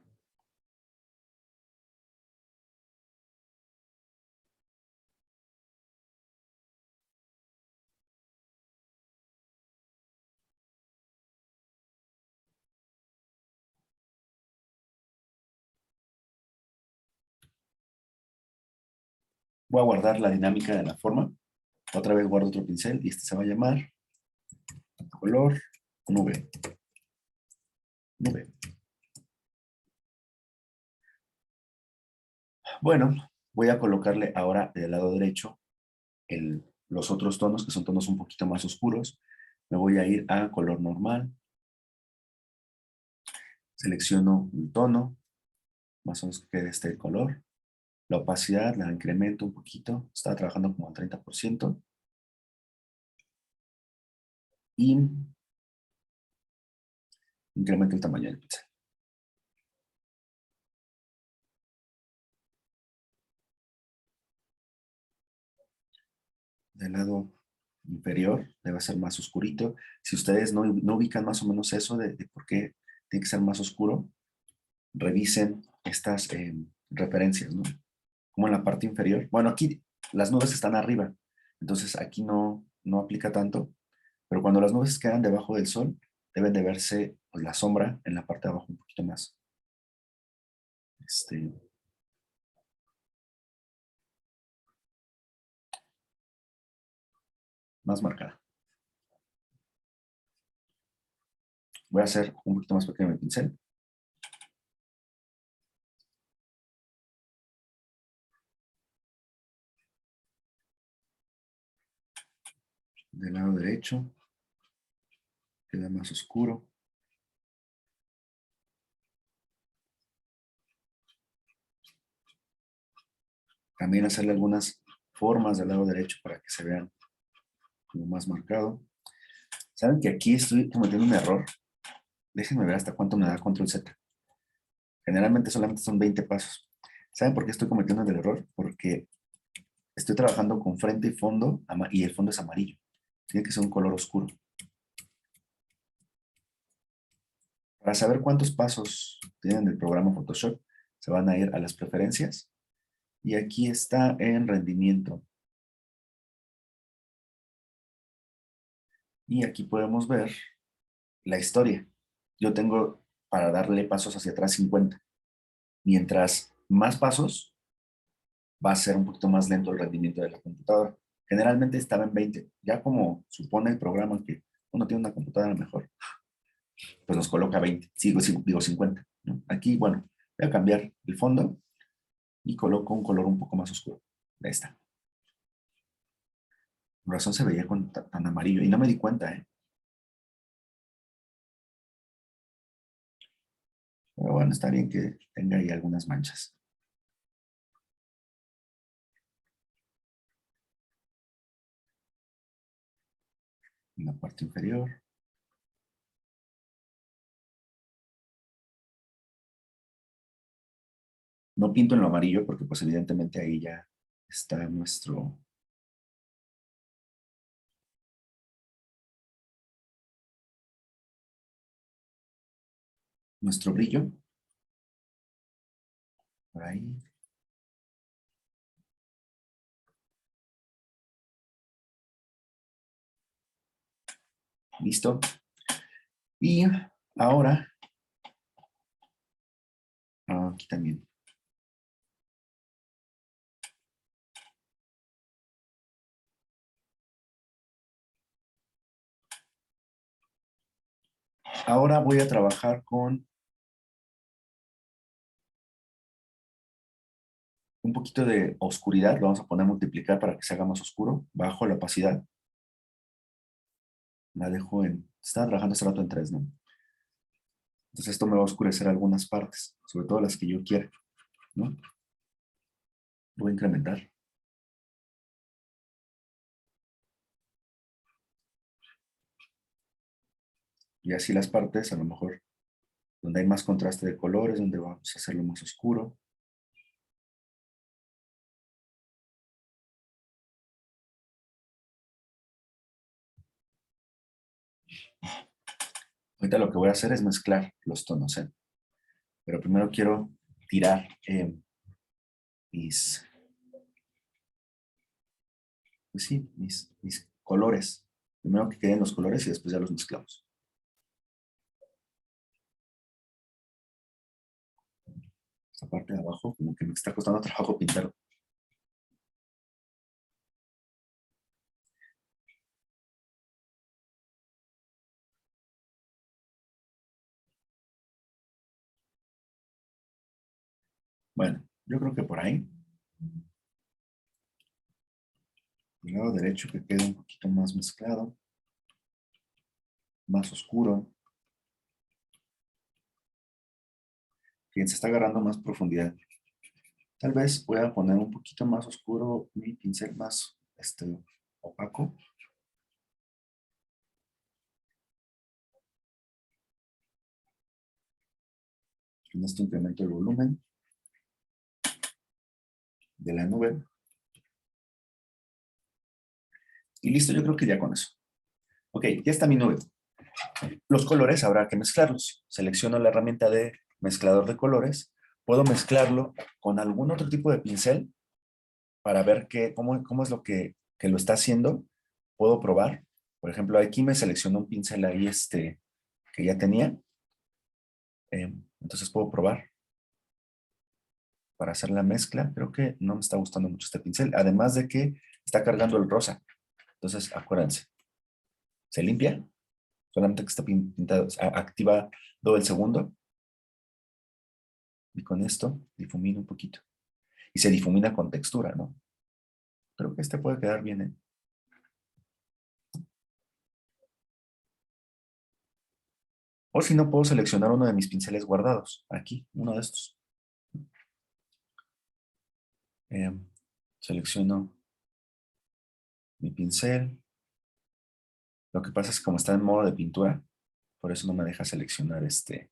Voy a guardar la dinámica de la forma. Otra vez guardo otro pincel y este se va a llamar color nube. Nube. Bueno, voy a colocarle ahora del lado derecho los otros tonos, que son tonos un poquito más oscuros. Me voy a ir a color normal. Selecciono un tono, más o menos que quede este color. La opacidad la incremento un poquito. Estaba trabajando como al 30%. Y incremento el tamaño del pincel. Del lado inferior debe ser más oscurito. Si ustedes no ubican más o menos eso de por qué tiene que ser más oscuro, revisen estas referencias, ¿no? Como en la parte inferior. Bueno, aquí las nubes están arriba, entonces aquí no aplica tanto, pero cuando las nubes quedan debajo del sol, deben de verse pues, la sombra en la parte de abajo un poquito más, este, más marcada. Voy a hacer un poquito más pequeño mi pincel. Del lado derecho, queda más oscuro. También hacerle algunas formas del lado derecho para que se vean como más marcado. ¿Saben que aquí estoy cometiendo un error? Déjenme ver hasta cuánto me da control Z. Generalmente solamente son 20 pasos. ¿Saben por qué estoy cometiendo el error? Porque estoy trabajando con frente y fondo y el fondo es amarillo. Tiene que ser un color oscuro. Para saber cuántos pasos tienen el programa Photoshop, se van a ir a las preferencias. Y aquí está en rendimiento. Y aquí podemos ver la historia. Yo tengo para darle pasos hacia atrás 50. Mientras más pasos, va a ser un poquito más lento el rendimiento de la computadora. Generalmente estaba en 20. Ya como supone el programa que uno tiene una computadora mejor, pues nos coloca 20. Digo 50. ¿No? Aquí, bueno, voy a cambiar el fondo y coloco un color un poco más oscuro. Ahí está. Por razón se veía tan amarillo y no me di cuenta, ¿eh? Pero bueno, está bien que tenga ahí algunas manchas. En la parte inferior. No pinto en lo amarillo porque pues evidentemente ahí ya está nuestro brillo. Por ahí. Listo. Y ahora, aquí también. Ahora voy a trabajar con un poquito de oscuridad. Lo vamos a poner a multiplicar para que se haga más oscuro. Bajo la opacidad. La dejo en... Estaba trabajando hace rato en 3, ¿no? Entonces esto me va a oscurecer algunas partes, sobre todo las que yo quiera, ¿no? Lo voy a incrementar. Y así las partes, a lo mejor, donde hay más contraste de colores, donde vamos a hacerlo más oscuro. Ahorita lo que voy a hacer es mezclar los tonos, ¿eh? Pero primero quiero tirar mis, pues sí, mis colores. Primero que queden los colores y después ya los mezclamos. Esta parte de abajo como que me está costando trabajo pintar. Bueno, yo creo que por ahí. El lado derecho que quede un poquito más mezclado, más oscuro. Fíjense, está agarrando más profundidad. Tal vez voy a poner un poquito más oscuro mi pincel más opaco. Con esto incremento el volumen de la nube. Y listo, yo creo que ya con eso. Ok, ya está mi nube. Los colores habrá que mezclarlos. Selecciono la herramienta de mezclador de colores. Puedo mezclarlo con algún otro tipo de pincel para ver cómo es lo que lo está haciendo. Puedo probar. Por ejemplo, aquí me seleccionó un pincel ahí que ya tenía. Entonces puedo probar para hacer la mezcla. Creo que no me está gustando mucho este pincel. Además de que está cargando el rosa. Entonces, acuérdense. Se limpia. Solamente que está pintado. Activa todo el segundo. Y con esto difumino un poquito. Y se difumina con textura, ¿no? Creo que este puede quedar bien, ¿eh? O si no, puedo seleccionar uno de mis pinceles guardados. Aquí, uno de estos. Eh, Selecciono mi pincel. Lo que pasa es que como está en modo de pintura, por eso no me deja seleccionar ese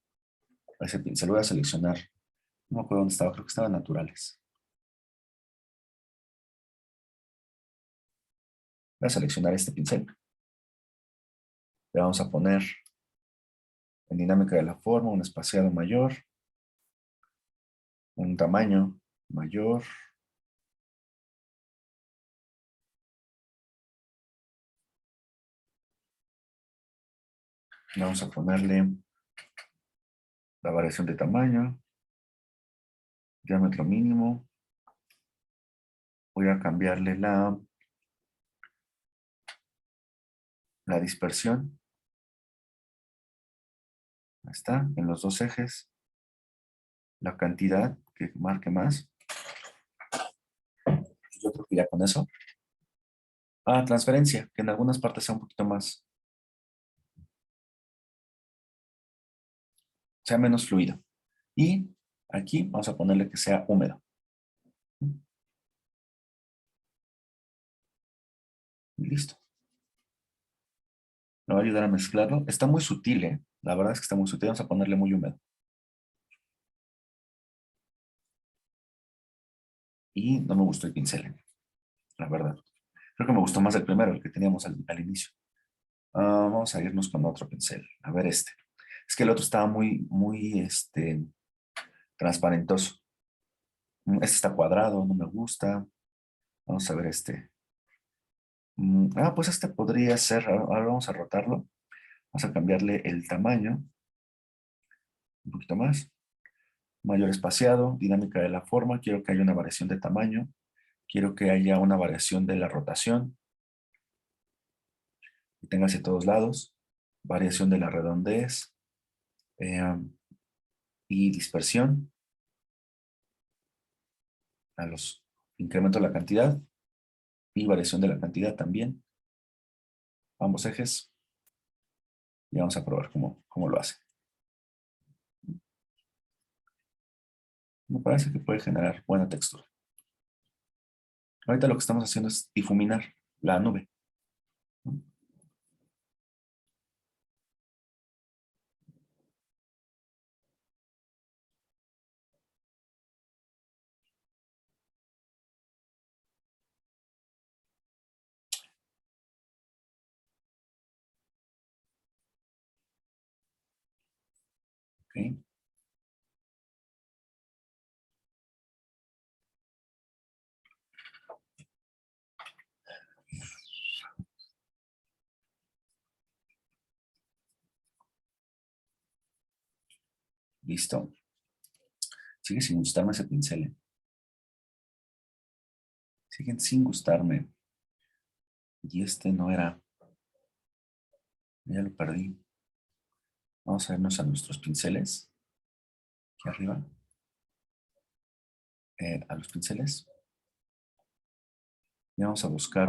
pincel. Voy a seleccionar, no me acuerdo dónde estaba, creo que estaba en naturales. Voy a seleccionar este pincel. Le vamos a poner en dinámica de la forma un espaciado mayor, un tamaño mayor. Vamos a ponerle la variación de tamaño, diámetro mínimo. Voy a cambiarle la dispersión. Ahí está, en los dos ejes. La cantidad que marque más. Yo creo que ya con eso. Ah, transferencia, que en algunas partes sea un poquito más, sea menos fluido. Y aquí vamos a ponerle que sea húmedo. Y listo. Me va a ayudar a mezclarlo. Está muy sutil, ¿eh? La verdad es que está muy sutil. Vamos a ponerle muy húmedo. Y no me gustó el pincel, la verdad. Creo que me gustó más el primero, el que teníamos al inicio. Vamos a irnos con otro pincel. A ver este. Es que el otro estaba muy transparentoso. Este está cuadrado, no me gusta. Vamos a ver este. Pues este podría ser. Ahora vamos a rotarlo. Vamos a cambiarle el tamaño. Un poquito más. Mayor espaciado, dinámica de la forma. Quiero que haya una variación de tamaño. Quiero que haya una variación de la rotación. Que tenga hacia todos lados. Variación de la redondez. eh, y dispersión. Incremento la cantidad. Y variación de la cantidad también. Ambos ejes. Y vamos a probar cómo lo hace. Me parece que puede generar buena textura. Ahorita lo que estamos haciendo es difuminar la nube. Ok. Listo. Sigue sin gustarme ese pincel. Siguen sin gustarme. Y este no era. Ya lo perdí. Vamos a irnos a nuestros pinceles. Aquí arriba. A los pinceles. Y vamos a buscar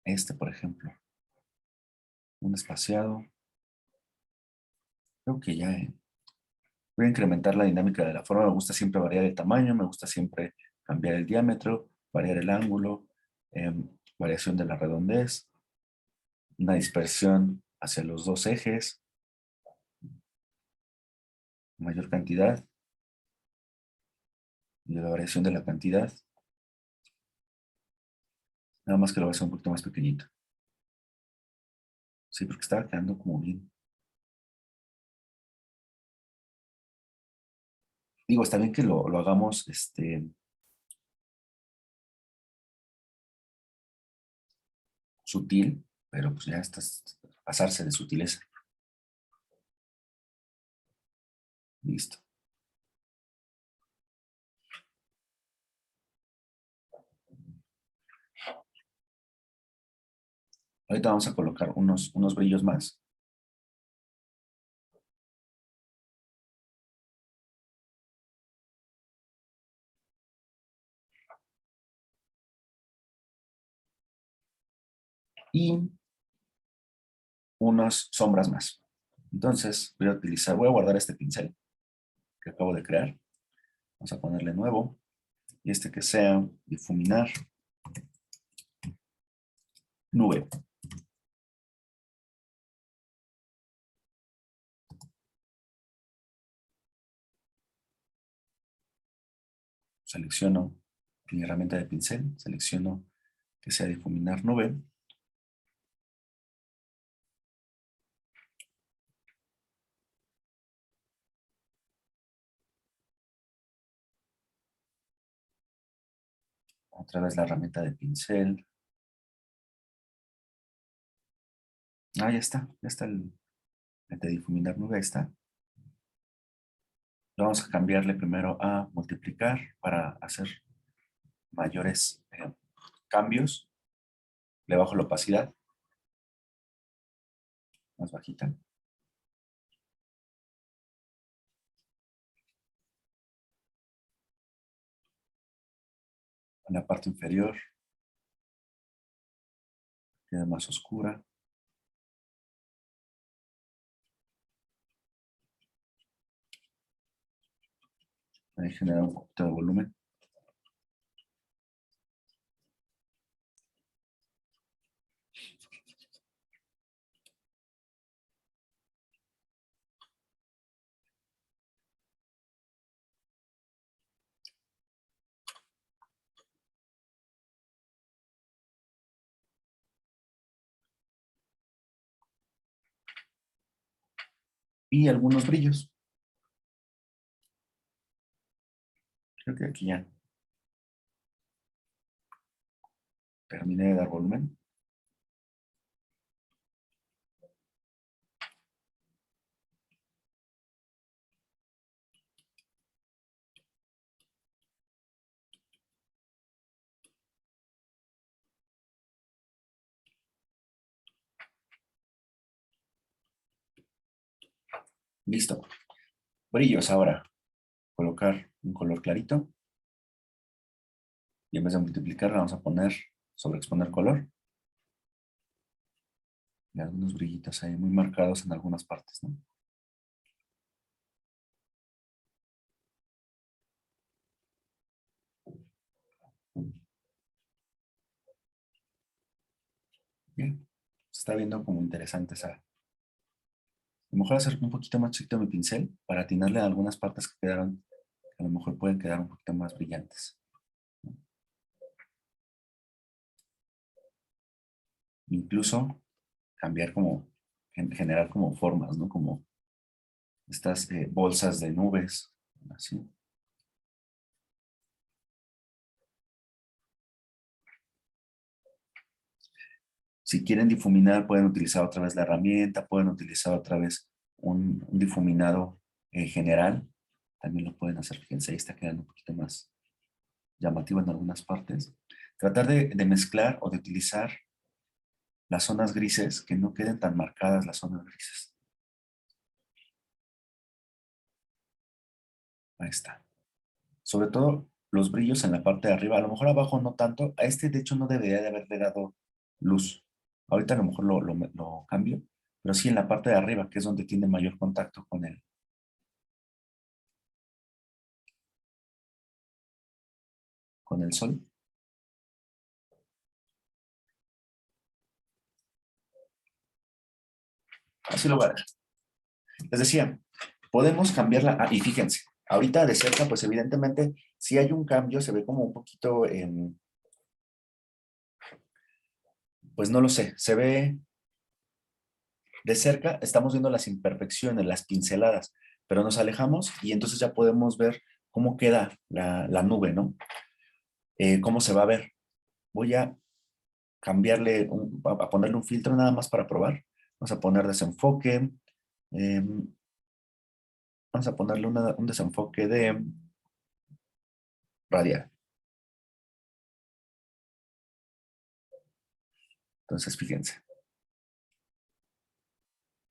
este, por ejemplo. Un espaciado. Creo que ya, voy a incrementar la dinámica de la forma. Me gusta siempre variar el tamaño. Me gusta siempre cambiar el diámetro. Variar el ángulo. Variación de la redondez. Una dispersión hacia los dos ejes. Mayor cantidad. Y la variación de la cantidad. Nada más que lo voy a hacer un poquito más pequeñito. Sí, porque estaba quedando como bien. Digo, está bien que lo hagamos sutil, pero pues ya estás pasarse de sutileza. Listo. Ahorita vamos a colocar unos brillos más. Y unas sombras más. Entonces voy a guardar este pincel que acabo de crear. Vamos a ponerle nuevo. Y este que sea difuminar nube. Selecciono mi herramienta de pincel. Selecciono que sea difuminar nube. Otra vez la herramienta de pincel. Ah, ya está. Ya está el de difuminar nube. Ahí está. Vamos a cambiarle primero a multiplicar para hacer mayores cambios. Le bajo la opacidad, más bajita. En la parte inferior queda más oscura. Ahí genera un poquito de volumen. Y algunos brillos. Creo que aquí ya terminé de dar volumen. Listo. Brillos ahora. Colocar un color clarito. Y en vez de multiplicar, vamos a poner sobreexponer color. Y algunos brillitos ahí muy marcados en algunas partes, ¿no? Bien. Se está viendo como interesante esa. A lo mejor hacer un poquito más chiquito mi pincel para atinarle a algunas partes que quedaron, que a lo mejor pueden quedar un poquito más brillantes. Incluso cambiar como, generar como formas, ¿no? Como estas bolsas de nubes, así. Si quieren difuminar, pueden utilizar otra vez la herramienta, pueden utilizar otra vez un difuminado general. También lo pueden hacer, fíjense, ahí está quedando un poquito más llamativo en algunas partes. Tratar de mezclar o de utilizar las zonas grises, que no queden tan marcadas las zonas grises. Ahí está. Sobre todo los brillos en la parte de arriba, a lo mejor abajo no tanto. A este de hecho no debería de haberle dado luz. Ahorita a lo mejor lo cambio, pero sí en la parte de arriba, que es donde tiene mayor contacto con el sol. Así lo voy a dejar. Les decía, podemos cambiarla. Y fíjense, ahorita de cerca, pues evidentemente, si hay un cambio, se ve como un poquito, pues no lo sé, se ve de cerca, estamos viendo las imperfecciones, las pinceladas, pero nos alejamos y entonces ya podemos ver cómo queda la nube, ¿no? Cómo se va a ver. Voy a cambiarle, a ponerle un filtro nada más para probar. Vamos a poner desenfoque. Vamos a ponerle un desenfoque de radial. Entonces, fíjense.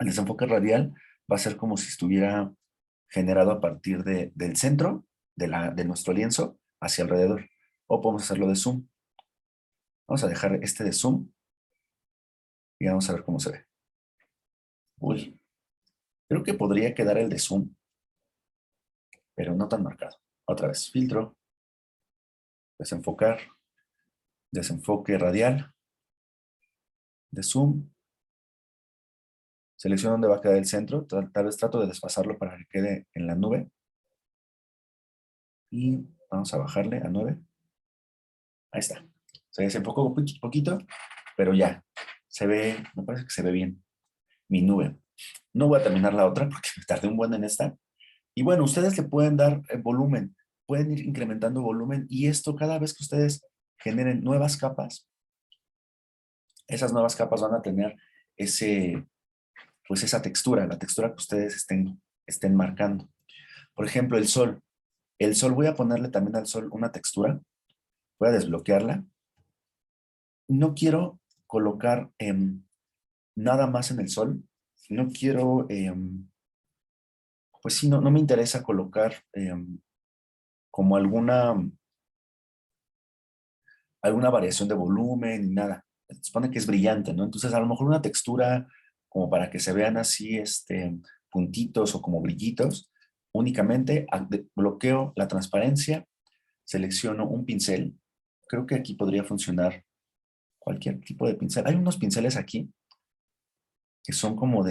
El desenfoque radial va a ser como si estuviera generado a partir del centro de nuestro lienzo hacia alrededor. O podemos hacerlo de zoom. Vamos a dejar este de zoom y vamos a ver cómo se ve. Uy, creo que podría quedar el de zoom, pero no tan marcado. Otra vez, filtro, desenfocar, desenfoque radial, de zoom. Selecciono dónde va a quedar el centro. Tal vez trato de desfasarlo para que quede en la nube. Y vamos a bajarle a 9. Ahí está. Se desenfocó un poquito, pero ya. Se ve, me parece que se ve bien mi nube. No voy a terminar la otra porque me tardé un buen en esta. Y bueno, ustedes le pueden dar volumen. Pueden ir incrementando volumen. Y esto cada vez que ustedes generen nuevas capas, esas nuevas capas van a tener pues esa textura, la textura que ustedes estén marcando. Por ejemplo, el sol. El sol, voy a ponerle también al sol una textura. Voy a desbloquearla. No quiero colocar nada más en el sol. No quiero, pues sí, no me interesa colocar como alguna variación de volumen ni nada. Se supone que es brillante, ¿no? Entonces, a lo mejor una textura como para que se vean así, puntitos o como brillitos. Únicamente bloqueo la transparencia, selecciono un pincel. Creo que aquí podría funcionar cualquier tipo de pincel. Hay unos pinceles aquí que son como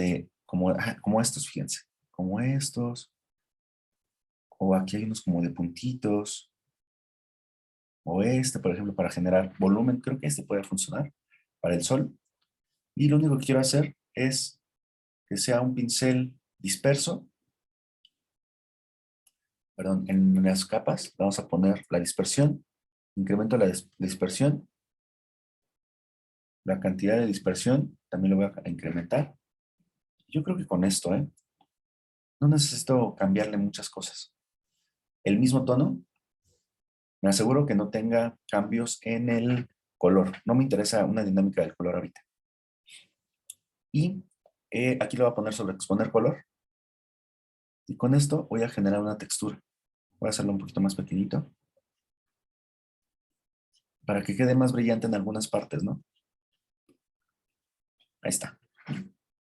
estos, fíjense, como estos, o aquí hay unos como de puntitos, o por ejemplo, para generar volumen, creo que este puede funcionar para el sol. Y lo único que quiero hacer es que sea un pincel disperso, perdón, en las capas, vamos a poner la dispersión, incremento la dispersión, la cantidad de dispersión, también lo voy a incrementar. Yo creo que con esto, no necesito cambiarle muchas cosas. El mismo tono, me aseguro que no tenga cambios en el color. No me interesa una dinámica del color ahorita. Y aquí lo voy a poner sobre exponer color. Y con esto voy a generar una textura. Voy a hacerlo un poquito más pequeñito. Para que quede más brillante en algunas partes, ¿no? Ahí está.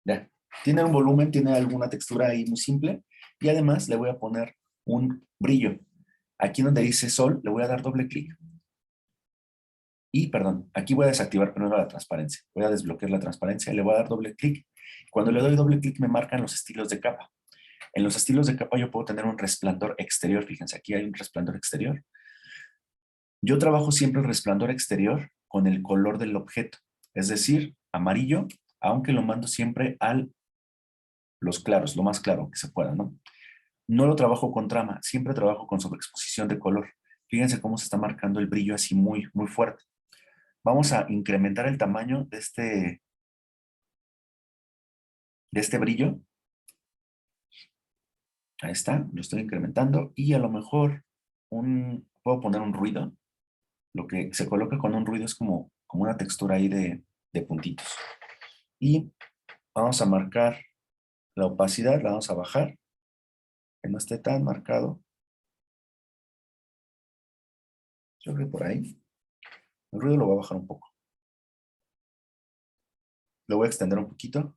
Ya. Tiene un volumen, tiene alguna textura ahí muy simple. Y además le voy a poner un brillo. Aquí donde dice sol, le voy a dar doble clic. Y, perdón, aquí voy a desactivar primero la transparencia. Voy a desbloquear la transparencia, le voy a dar doble clic. Cuando le doy doble clic me marcan los estilos de capa. En los estilos de capa yo puedo tener un resplandor exterior. Fíjense, aquí hay un resplandor exterior. Yo trabajo siempre el resplandor exterior con el color del objeto. Es decir, amarillo, aunque lo mando siempre al los claros, lo más claro que se pueda, ¿no? No lo trabajo con trama, siempre trabajo con sobreexposición de color. Fíjense cómo se está marcando el brillo así muy, muy fuerte. Vamos a incrementar el tamaño de este brillo. Ahí está, lo estoy incrementando y a lo mejor puedo poner un ruido. Lo que se coloca con un ruido es como una textura ahí de puntitos. Y vamos a marcar la opacidad, la vamos a bajar, que no esté tan marcado. Yo creo que por ahí. El ruido lo voy a bajar un poco. Lo voy a extender un poquito.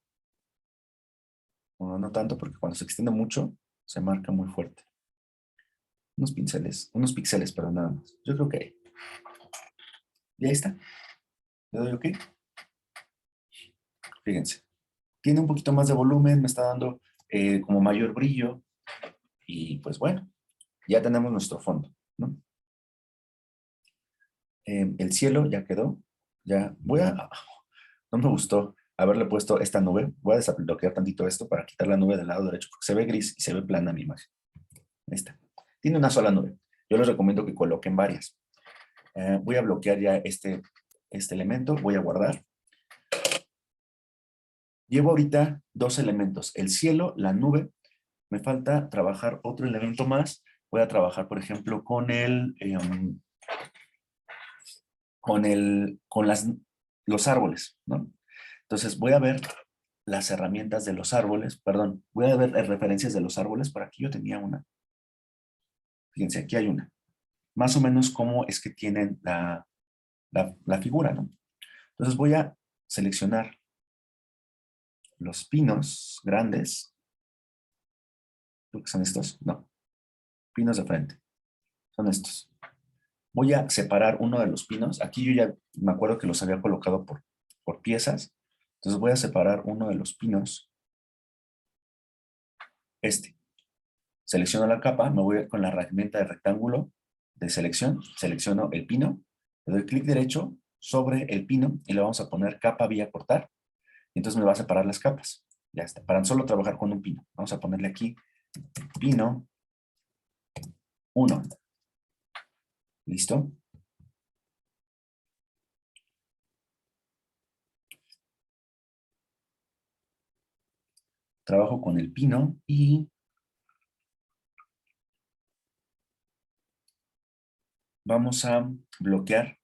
Bueno, no tanto porque cuando se extiende mucho se marca muy fuerte. Unos píxeles, pero nada más. Yo creo que ahí. Y ahí está. Le doy OK. Fíjense. Tiene un poquito más de volumen, me está dando como mayor brillo. Y pues bueno, ya tenemos nuestro fondo, ¿no? El cielo ya quedó. Ya no me gustó haberle puesto esta nube. Voy a desbloquear tantito esto para quitar la nube del lado derecho porque se ve gris y se ve plana mi imagen. Ahí está. Tiene una sola nube. Yo les recomiendo que coloquen varias. Voy a bloquear ya este elemento. Voy a guardar. Llevo ahorita dos elementos. El cielo, la nube. Me falta trabajar otro elemento más. Voy a trabajar, por ejemplo, con los árboles, ¿no? Entonces voy a ver las herramientas de los árboles, perdón, voy a ver las referencias de los árboles. Por aquí yo tenía una. Fíjense, aquí hay una. Más o menos cómo es que tienen la figura, ¿no? Entonces voy a seleccionar los pinos grandes. Creo que son estos. No, pinos de frente. Son estos. Voy a separar uno de los pinos. Aquí yo ya me acuerdo que los había colocado por piezas. Entonces voy a separar uno de los pinos. Este. Selecciono la capa, me voy con la herramienta de rectángulo de selección, selecciono el pino, le doy clic derecho sobre el pino y le vamos a poner capa vía cortar. Y entonces me va a separar las capas. Ya está, para solo trabajar con un pino. Vamos a ponerle aquí pino 1. ¿Listo? Trabajo con el pino y vamos a bloquear.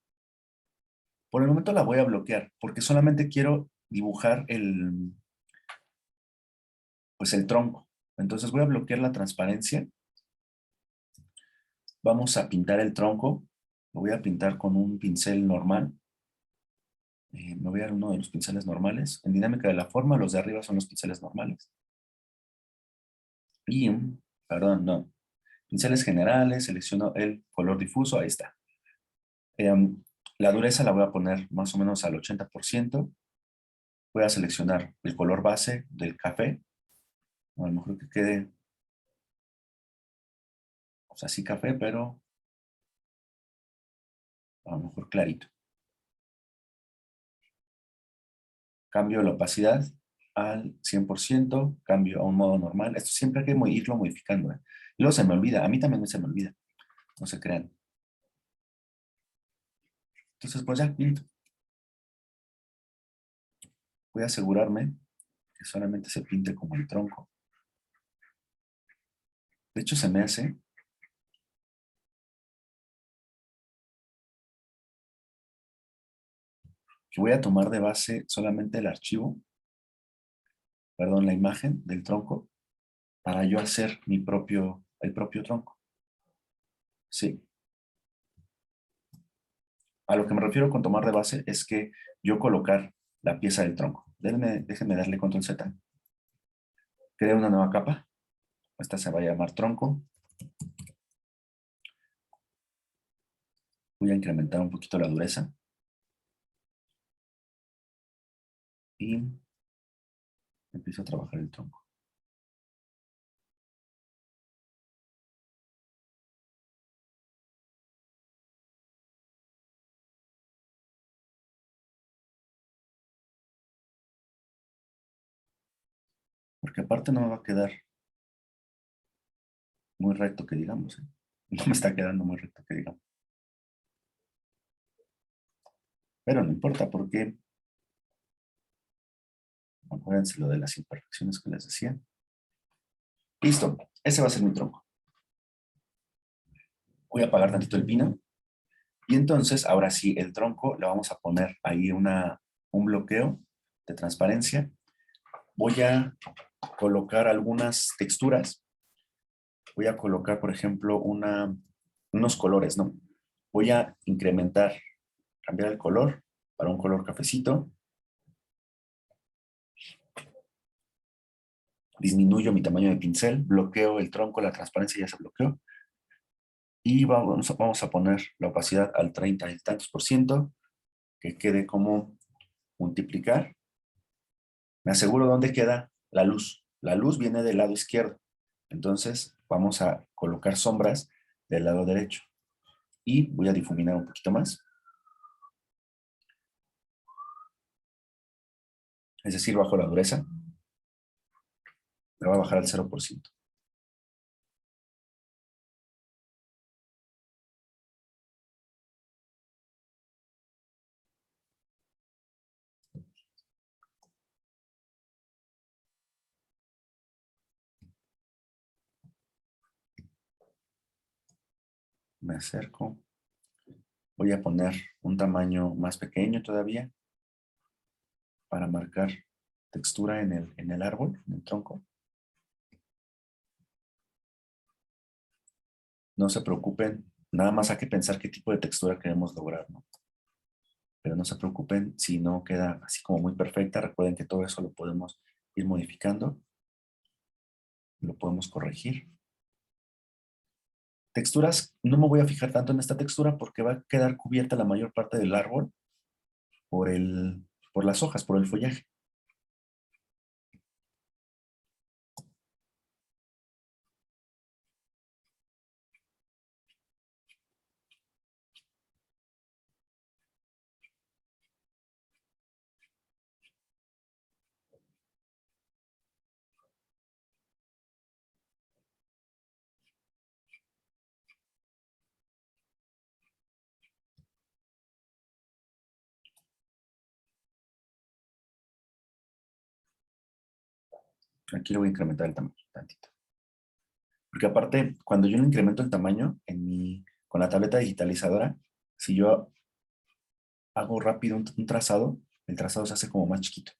Por el momento la voy a bloquear porque solamente quiero dibujar pues el tronco. Entonces voy a bloquear la transparencia. Vamos a pintar el tronco. Lo voy a pintar con un pincel normal. Me voy a dar uno de los pinceles normales. En dinámica de la forma, los de arriba son los pinceles normales. Y, perdón, no. Pinceles generales, selecciono el color difuso, ahí está. La dureza la voy a poner más o menos al 80%. Voy a seleccionar el color base del café. A lo mejor que quede, o sea, sí café, pero a lo mejor clarito. Cambio la opacidad al 100%, cambio a un modo normal. Esto siempre hay que irlo modificando. Y luego se me olvida, a mí también se me olvida, no se crean. Entonces, pues ya, listo. Voy a asegurarme que solamente se pinte como el tronco. De hecho, se me hace que voy a tomar de base solamente el archivo, perdón, la imagen del tronco, para yo hacer el propio tronco. Sí. A lo que me refiero con tomar de base es que yo colocar la pieza del tronco. Déjenme darle control Z. Creo una nueva capa. Esta se va a llamar tronco. Voy a incrementar un poquito la dureza. Y empiezo a trabajar el tronco. porque aparte no me va a quedar muy recto que digamos, ¿eh? No me está quedando muy recto que digamos. Pero no importa porque, acuérdense lo de las imperfecciones que les decía. Listo, ese va a ser mi tronco. Voy a apagar tantito el pino. Y entonces, ahora sí, el tronco le vamos a poner ahí un bloqueo de transparencia. Voy a colocar algunas texturas. Voy a colocar, por ejemplo, unos colores, ¿no? Voy a incrementar, cambiar el color para un color cafecito. Disminuyo mi tamaño de pincel, bloqueo el tronco, la transparencia ya se bloqueó. Y vamos a poner la opacidad al 30 y tantos por ciento, que quede como multiplicar. Me aseguro dónde queda la luz. La luz viene del lado izquierdo. Entonces vamos a colocar sombras del lado derecho. Y voy a difuminar un poquito más. Es decir, bajo la dureza. Me va a bajar al 0%. Me acerco. Voy a poner un tamaño más pequeño todavía para marcar textura en el árbol, en el tronco. No se preocupen, nada más hay que pensar qué tipo de textura queremos lograr, ¿no? Pero no se preocupen si no queda así como muy perfecta. Recuerden que todo eso lo podemos ir modificando, lo podemos corregir. Texturas, no me voy a fijar tanto en esta textura porque va a quedar cubierta la mayor parte del árbol por las hojas, por el follaje. Aquí le voy a incrementar el tamaño tantito. Porque aparte, cuando yo le incremento el tamaño con la tableta digitalizadora, si yo hago rápido un trazado, el trazado se hace como más chiquito.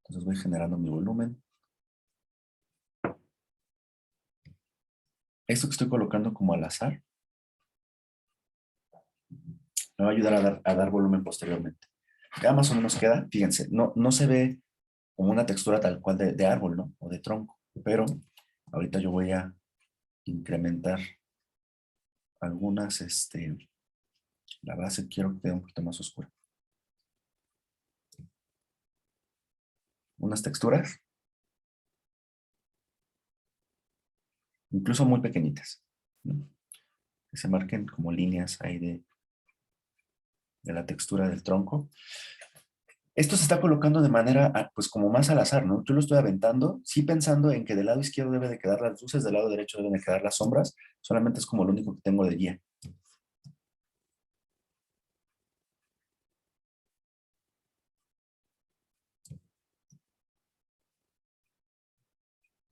Entonces voy generando mi volumen. Esto que estoy colocando como al azar me va a ayudar a dar volumen posteriormente. Ya más o menos queda, fíjense, no se ve como una textura tal cual de árbol, ¿no? O de tronco, pero ahorita yo voy a incrementar algunas, la base quiero que quede un poquito más oscura. Unas texturas, incluso muy pequeñitas, ¿no? Que se marquen como líneas ahí de la textura del tronco. Esto se está colocando de manera, pues como más al azar, ¿no? Yo lo estoy aventando, sí pensando en que del lado izquierdo debe de quedar las luces, del lado derecho deben de quedar las sombras, solamente es como lo único que tengo de guía.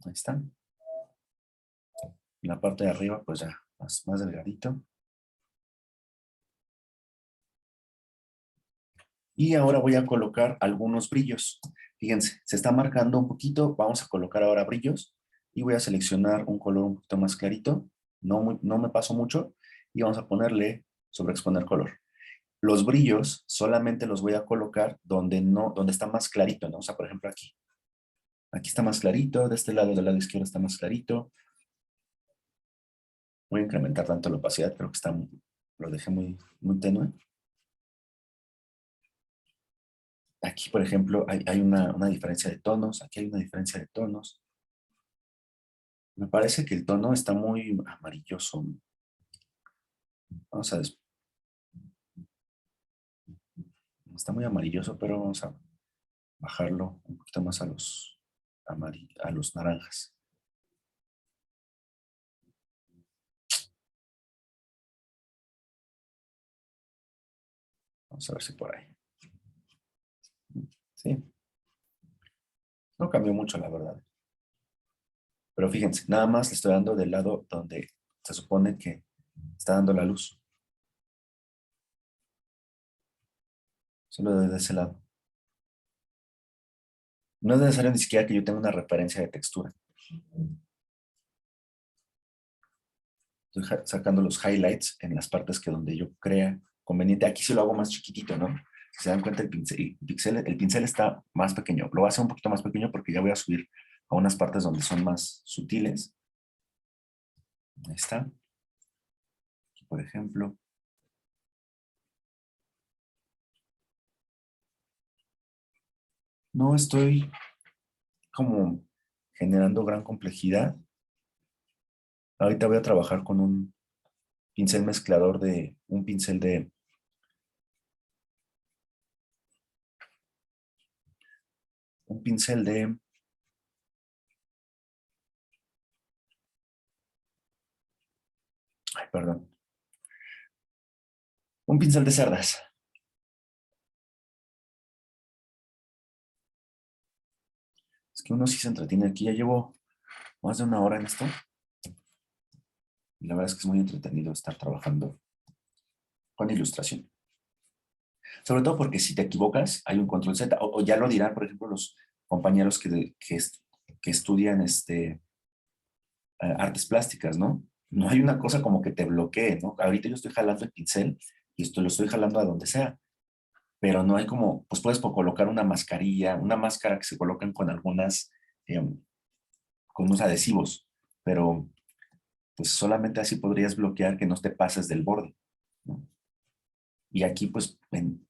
Ahí está. En la parte de arriba, pues ya, más delgadito. Y ahora voy a colocar algunos brillos. Fíjense, se está marcando un poquito. Vamos a colocar ahora brillos. Y voy a seleccionar un color un poquito más clarito. No me paso mucho. Y vamos a ponerle sobreexponer color. Los brillos solamente los voy a colocar donde está más clarito, ¿no? O sea, por ejemplo, aquí. Aquí está más clarito. De este lado, del lado izquierdo está más clarito. Voy a incrementar tanto la opacidad. Creo que lo dejé muy tenue. Aquí, por ejemplo, hay una diferencia de tonos. Aquí hay una diferencia de tonos. Me parece que el tono está muy amarilloso. Vamos a está muy amarilloso, pero vamos a bajarlo un poquito más a los naranjas. Vamos a ver si por ahí. Sí, no cambió mucho, la verdad. Pero fíjense, nada más le estoy dando del lado donde se supone que está dando la luz. Solo desde ese lado. No es necesario ni siquiera que yo tenga una referencia de textura. Estoy sacando los highlights en las partes que donde yo crea conveniente. Aquí sí lo hago más chiquitito, ¿no? Si se dan cuenta, el pincel está más pequeño. Lo voy a hacer un poquito más pequeño porque ya voy a subir a unas partes donde son más sutiles. Ahí está. Aquí, por ejemplo. No estoy como generando gran complejidad. Ahorita voy a trabajar con un pincel mezclador un pincel de, ay, perdón, un pincel de cerdas. Es que uno sí se entretiene aquí. Ya llevo más de una hora en esto. Y la verdad es que es muy entretenido estar trabajando con ilustración. Sobre todo porque si te equivocas, hay un control Z. O ya lo dirán, por ejemplo, los compañeros que estudian artes plásticas, ¿no? No hay una cosa como que te bloquee, ¿no? Ahorita yo estoy jalando el pincel y esto lo estoy jalando a donde sea, pero no hay como, pues puedes colocar una mascarilla, una máscara que se colocan con eh, con unos adhesivos, pero pues solamente así podrías bloquear que no te pases del borde, ¿no? Y aquí, pues, en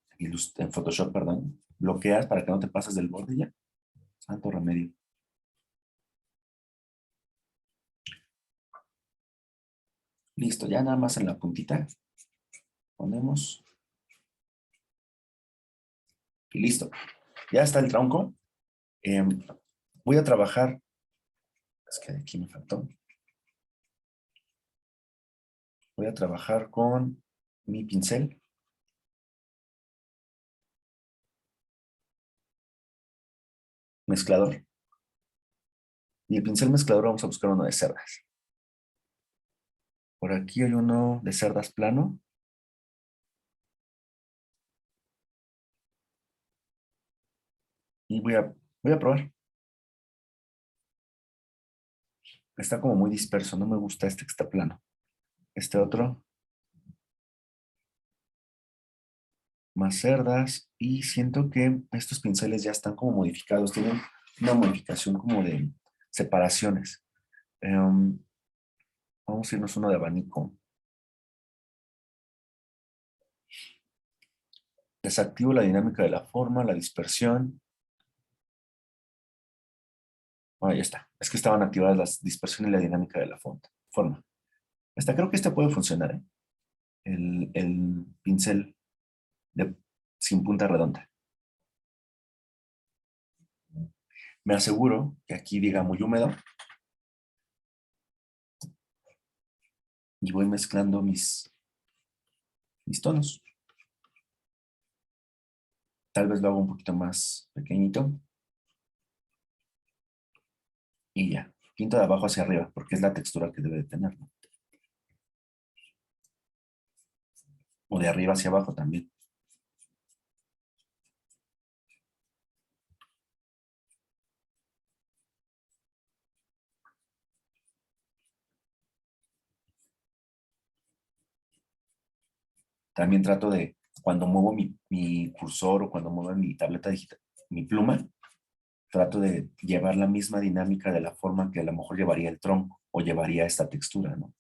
Photoshop, perdón, bloqueas para que no te pases del borde y ya. Santo remedio. Listo, ya nada más en la puntita ponemos y listo. Ya está el tronco. Eh, Voy a trabajar, es que aquí me faltó. Voy a trabajar con mi pincel mezclador. Y el pincel mezclador vamos a buscar uno de cerdas. Por aquí hay uno de cerdas plano. Y voy a probar. Está como muy disperso, no me gusta este que está plano. Este otro, más cerdas. Y siento que estos pinceles ya están como modificados. Tienen una modificación como de separaciones. Vamos a irnos uno de abanico. Desactivo la dinámica de la forma, la dispersión. Ahí está. Es que estaban activadas la dispersión y la dinámica de la forma. Creo que este puede funcionar, ¿eh? El pincel de, sin punta redonda. Me aseguro que aquí diga muy húmedo y voy mezclando mis tonos. Tal vez lo hago un poquito más pequeñito y ya. Pinto de abajo hacia arriba porque es la textura que debe de tener, ¿no? O de arriba hacia abajo también. También trato de, cuando muevo mi cursor o cuando muevo mi tableta digital, mi pluma, trato de llevar la misma dinámica de la forma que a lo mejor llevaría el tronco o llevaría esta textura, ¿no?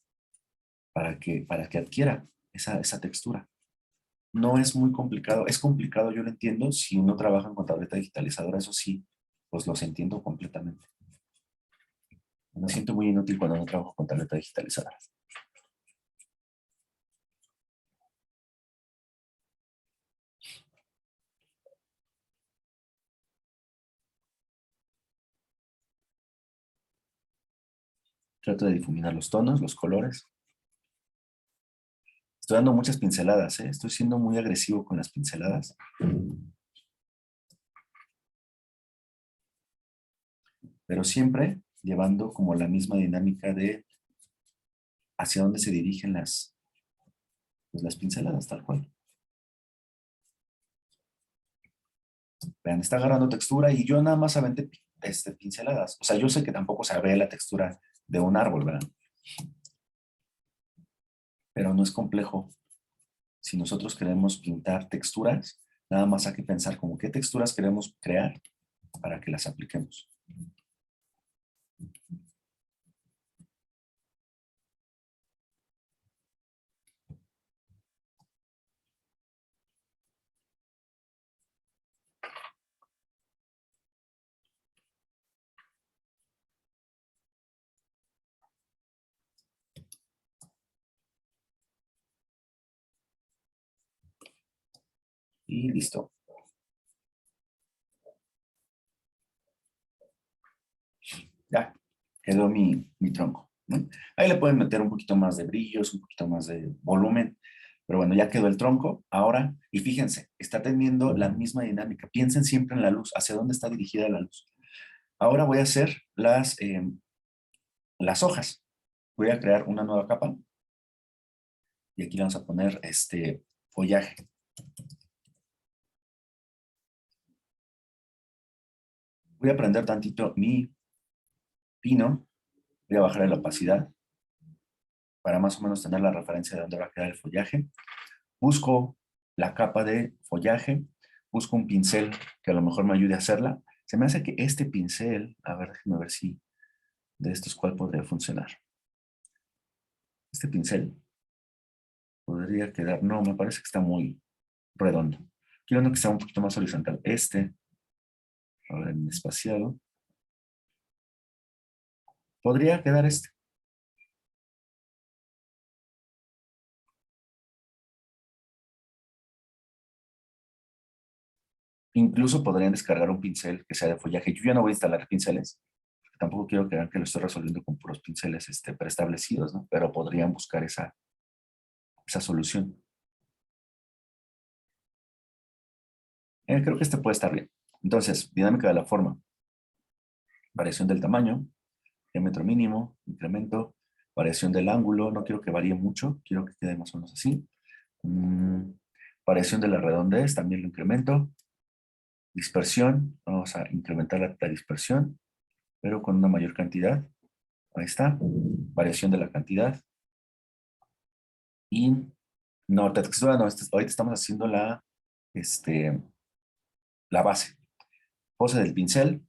Para que adquiera esa textura. No es muy complicado. Es complicado, yo lo entiendo. Si uno trabaja con tableta digitalizadora, eso sí, pues los entiendo completamente. Me siento muy inútil cuando no trabajo con tableta digitalizadora. Trato de difuminar los tonos, los colores. Estoy dando muchas pinceladas, ¿eh? Estoy siendo muy agresivo con las pinceladas. Pero siempre llevando como la misma dinámica de hacia dónde se dirigen pues las pinceladas, tal cual. Vean, está agarrando textura y yo nada más aventé pinceladas. O sea, yo sé que tampoco se ve la textura de un árbol, ¿verdad? Pero no es complejo. Si nosotros queremos pintar texturas, nada más hay que pensar como qué texturas queremos crear para que las apliquemos. Y listo. Ya, quedó mi tronco, ¿no? Ahí le pueden meter un poquito más de brillos, un poquito más de volumen, pero bueno, ya quedó el tronco. Ahora, y fíjense, está teniendo la misma dinámica. Piensen siempre en la luz, hacia dónde está dirigida la luz. Ahora voy a hacer las hojas. Voy a crear una nueva capa y aquí le vamos a poner este follaje. Voy a prender tantito mi pino, voy a bajar la opacidad para más o menos tener la referencia de dónde va a quedar el follaje. Busco la capa de follaje, busco un pincel que a lo mejor me ayude a hacerla. Se me hace que este pincel, a ver, déjenme ver si de estos cuál podría funcionar. Este pincel podría quedar, no, me parece que está muy redondo. Quiero uno que sea un poquito más horizontal. A ver, en espaciado. Podría quedar este. Incluso podrían descargar un pincel que sea de follaje. Yo ya no voy a instalar pinceles. Tampoco quiero que vean que lo estoy resolviendo con puros pinceles preestablecidos, ¿no? Pero podrían buscar esa solución. Creo que este puede estar bien. Entonces, dinámica de la forma. Variación del tamaño, diámetro mínimo, incremento, variación del ángulo. No quiero que varíe mucho, quiero que quede más o menos así. Variación de la redondez, también lo incremento. Dispersión, vamos a incrementar la dispersión, pero con una mayor cantidad. Ahí está. Variación de la cantidad. Y no, la textura no, ahorita estamos haciendo la base. Pose del pincel.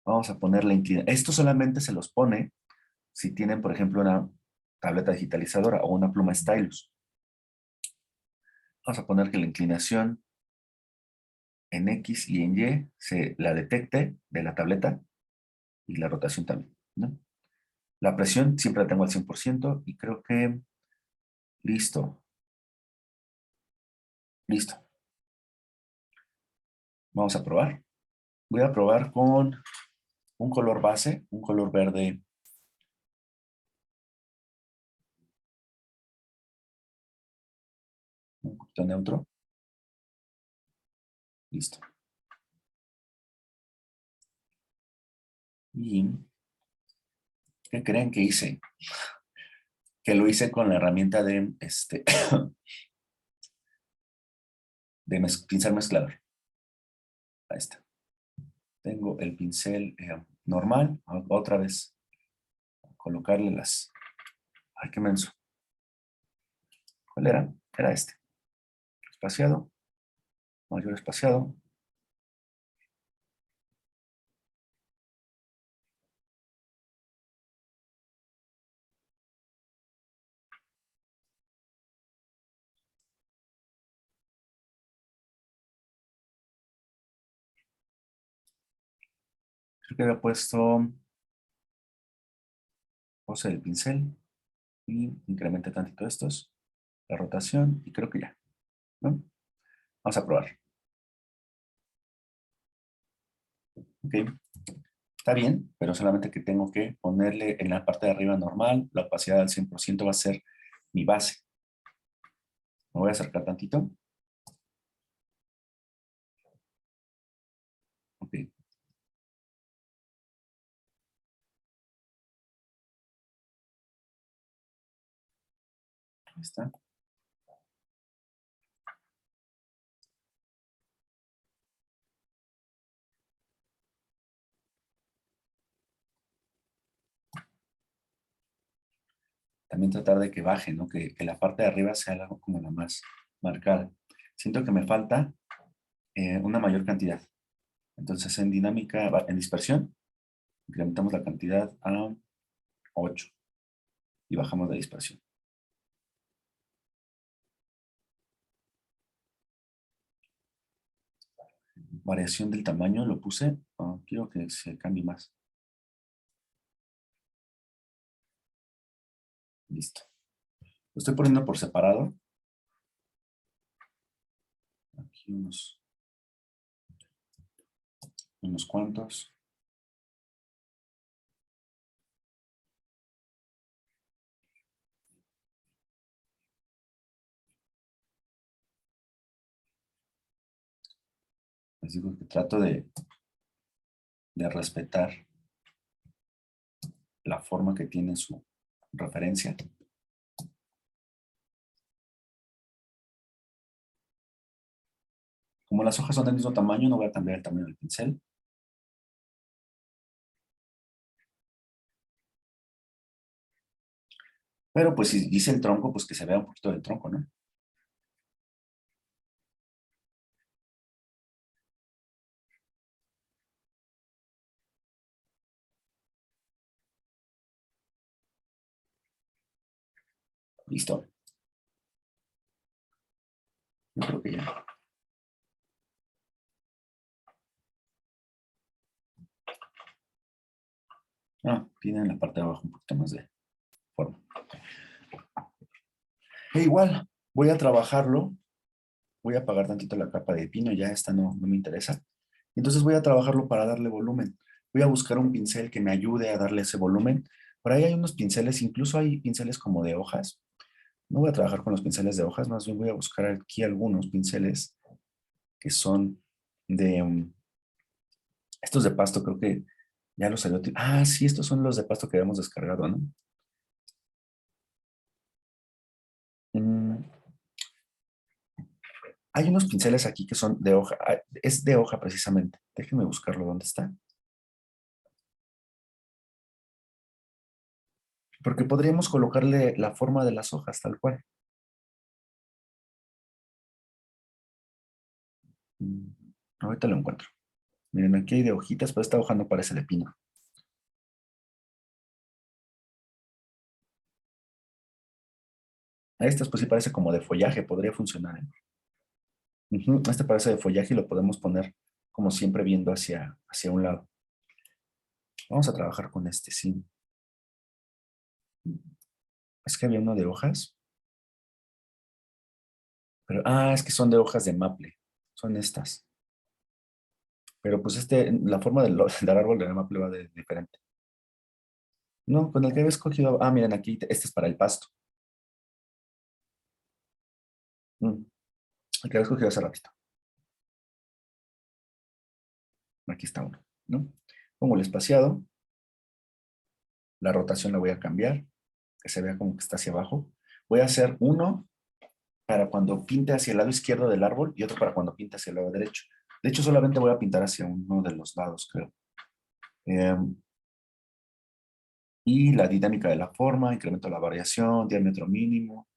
Vamos a poner la inclinación. Esto solamente se los pone si tienen, por ejemplo, una tableta digitalizadora o una pluma stylus. Vamos a poner que la inclinación en X y en Y se la detecte de la tableta y la rotación también, ¿no? La presión siempre la tengo al 100% y creo que listo. Listo. Vamos a probar. Voy a probar con un color base, un color verde un poquito neutro. Listo. ¿Y qué creen que hice? Que lo hice con la herramienta de pincel mezclador. Ahí está. Tengo el pincel normal. Otra vez. Colocarle las... Ay, qué menso. ¿Cuál era? Era este. Espaciado. Mayor espaciado. Creo que había puesto pose del pincel. Y incrementé tantito estos. La rotación. Y creo que ya. ¿No? Vamos a probar. Ok. Está bien, pero solamente que tengo que ponerle en la parte de arriba normal, la opacidad al 100% va a ser mi base. Me voy a acercar tantito. Ok, ahí está. También tratar de que baje, ¿no? Que la parte de arriba sea como la más marcada. Siento que me falta una mayor cantidad. Entonces en dinámica, en dispersión, incrementamos la cantidad a 8 y bajamos la dispersión. Variación del tamaño lo puse. Quiero que se cambie más. Listo. Lo estoy poniendo por separado. Aquí unos cuantos. Les digo que trato de respetar la forma que tiene su referencia. Como las hojas son del mismo tamaño, no voy a cambiar el tamaño del pincel. Pero pues si dice el tronco, pues que se vea un poquito del tronco, ¿no? Listo. Yo creo que ya. Tiene en la parte de abajo un poquito más de forma. E igual, voy a trabajarlo. Voy a apagar tantito la capa de pino, ya esta no me interesa. Entonces voy a trabajarlo para darle volumen. Voy a buscar un pincel que me ayude a darle ese volumen. Por ahí hay unos pinceles, incluso hay pinceles como de hojas. No voy a trabajar con los pinceles de hojas, más bien voy a buscar aquí algunos pinceles que son de... estos de pasto, creo que ya los había sí, estos son los de pasto que habíamos descargado, ¿no? Mm, hay unos pinceles aquí que son de hoja. Es de hoja precisamente. Déjenme buscarlo. ¿Dónde está? Porque podríamos colocarle la forma de las hojas tal cual. Mm, ahorita lo encuentro. Miren, aquí hay de hojitas, pero esta hoja no parece de pino. A estas pues sí parece como de follaje, podría funcionar, ¿eh? Este parece de follaje y lo podemos poner como siempre viendo hacia un lado. Vamos a trabajar con este, sí. Es que había uno de hojas, pero, es que son de hojas de maple. Son estas. Pero pues la forma del árbol de maple va de diferente. No, con el que había escogido, miren aquí, este es para el pasto. Mm, el que había escogido hace ratito. Aquí está uno, ¿no? Pongo el espaciado, la rotación la voy a cambiar, que se vea como que está hacia abajo. Voy a hacer uno para cuando pinte hacia el lado izquierdo del árbol y otro para cuando pinte hacia el lado derecho. De hecho, solamente voy a pintar hacia uno de los lados, creo. Y la dinámica de la forma, incremento la variación, diámetro mínimo,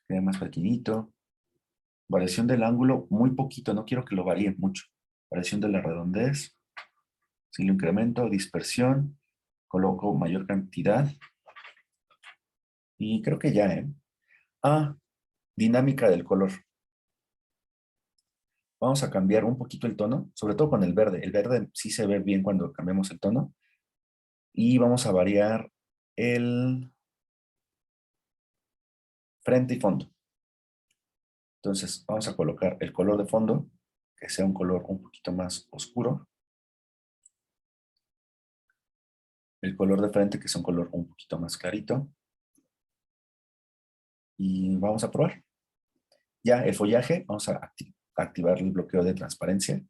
quede más pequeñito. Variación del ángulo, muy poquito, no quiero que lo varíe mucho. Variación de la redondez, si lo incremento, dispersión, coloco mayor cantidad. Y creo que ya, ¿eh? Dinámica del color. Vamos a cambiar un poquito el tono, sobre todo con el verde. El verde sí se ve bien cuando cambiamos el tono. Y vamos a variar el frente y fondo. Entonces, vamos a colocar el color de fondo que sea un color un poquito más oscuro. El color de frente, que sea un color un poquito más clarito. Y vamos a probar. Ya el follaje, vamos a activar el bloqueo de transparencia.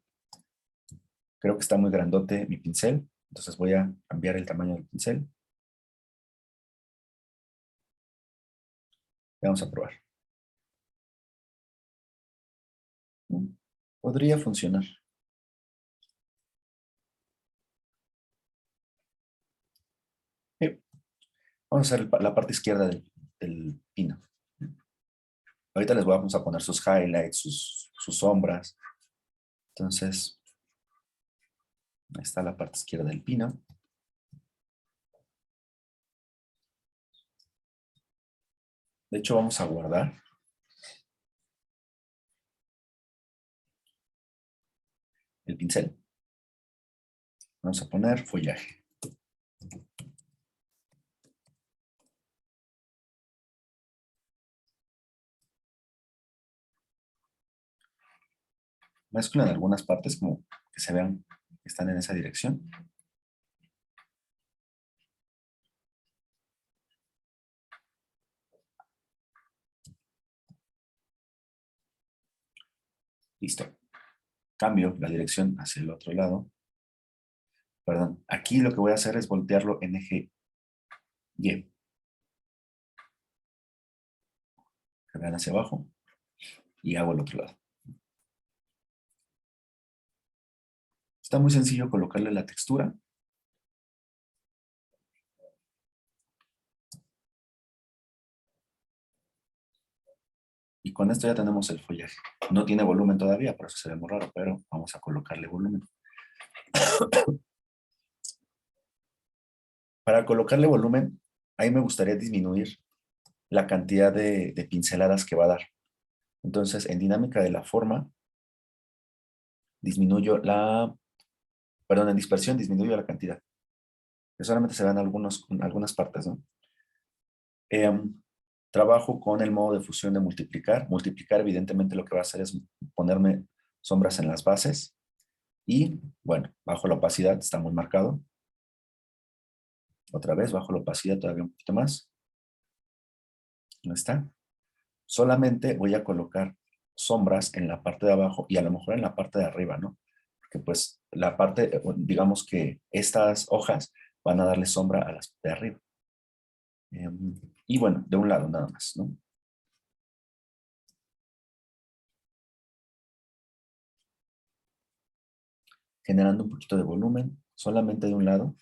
Creo que está muy grandote mi pincel, entonces voy a cambiar el tamaño del pincel. Y vamos a probar. Podría funcionar. Vamos a hacer la parte izquierda del pino. Ahorita les vamos a poner sus highlights, sus sombras. Entonces, ahí está la parte izquierda del pino. De hecho, vamos a guardar. El pincel. Vamos a poner follaje. Mezclo en algunas partes como que se vean que están en esa dirección. Listo. Cambio la dirección hacia el otro lado. Perdón, aquí lo que voy a hacer es voltearlo en eje Y. Que vean hacia abajo. Y hago el otro lado. Está muy sencillo colocarle la textura. Y con esto ya tenemos el follaje. No tiene volumen todavía, por eso se ve muy raro, pero vamos a colocarle volumen. Para colocarle volumen, ahí me gustaría disminuir la cantidad de pinceladas que va a dar. Entonces, en dinámica de la forma, disminuyo en dispersión disminuyo la cantidad. Que solamente se vean algunas partes, ¿no? Trabajo con el modo de fusión de multiplicar. Multiplicar, evidentemente, lo que va a hacer es ponerme sombras en las bases. Y, bueno, bajo la opacidad está muy marcado. Otra vez, bajo la opacidad todavía un poquito más. ¿No está? Solamente voy a colocar sombras en la parte de abajo y a lo mejor en la parte de arriba, ¿no? Porque pues la parte, digamos que estas hojas van a darle sombra a las de arriba. Y bueno, de un lado nada más, ¿no? Generando un poquito de volumen, solamente de un lado.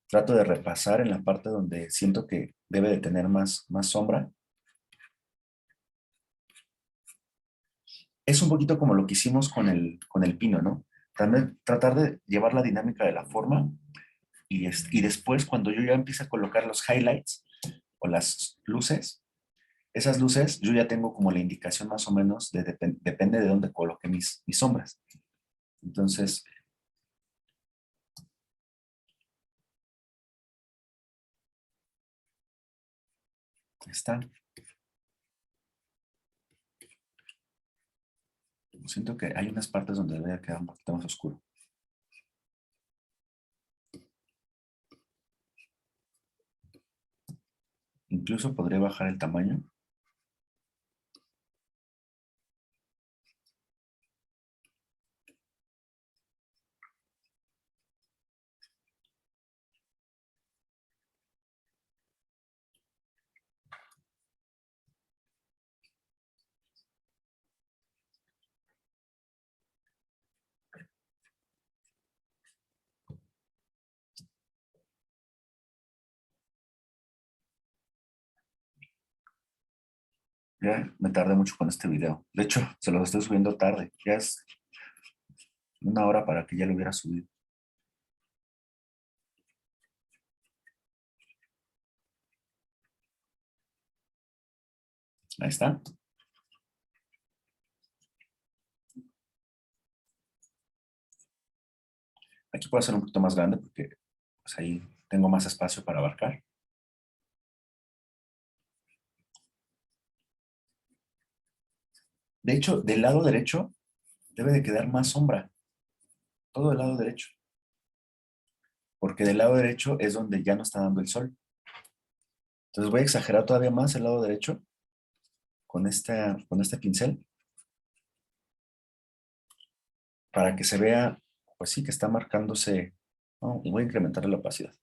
Trato de repasar en la parte donde siento que debe de tener más sombra. Es un poquito como lo que hicimos con el pino, ¿no? También tratar de llevar la dinámica de la forma y después cuando yo ya empiece a colocar los highlights o las luces, esas luces yo ya tengo como la indicación más o menos depende de dónde coloque mis sombras. Entonces, está. Siento que hay unas partes donde debe quedar un poquito más oscuro. Incluso podría bajar el tamaño. Ya me tardé mucho con este video. De hecho, se los estoy subiendo tarde. Ya es 1 hora para que ya lo hubiera subido. Ahí está. Aquí puedo hacer un poquito más grande porque pues, ahí tengo más espacio para abarcar. De hecho, del lado derecho debe de quedar más sombra. Todo el lado derecho. Porque del lado derecho es donde ya no está dando el sol. Entonces voy a exagerar todavía más el lado derecho con este pincel para que se vea, pues sí, que está marcándose, ¿no? Y voy a incrementar la opacidad.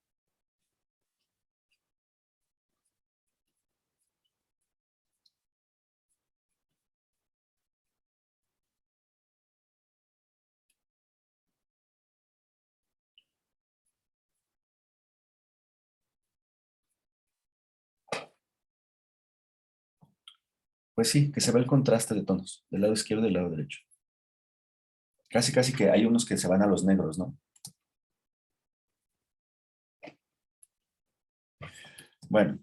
Pues sí, que se ve el contraste de tonos, del lado izquierdo y del lado derecho. Casi, casi que hay unos que se van a los negros, ¿no? Bueno,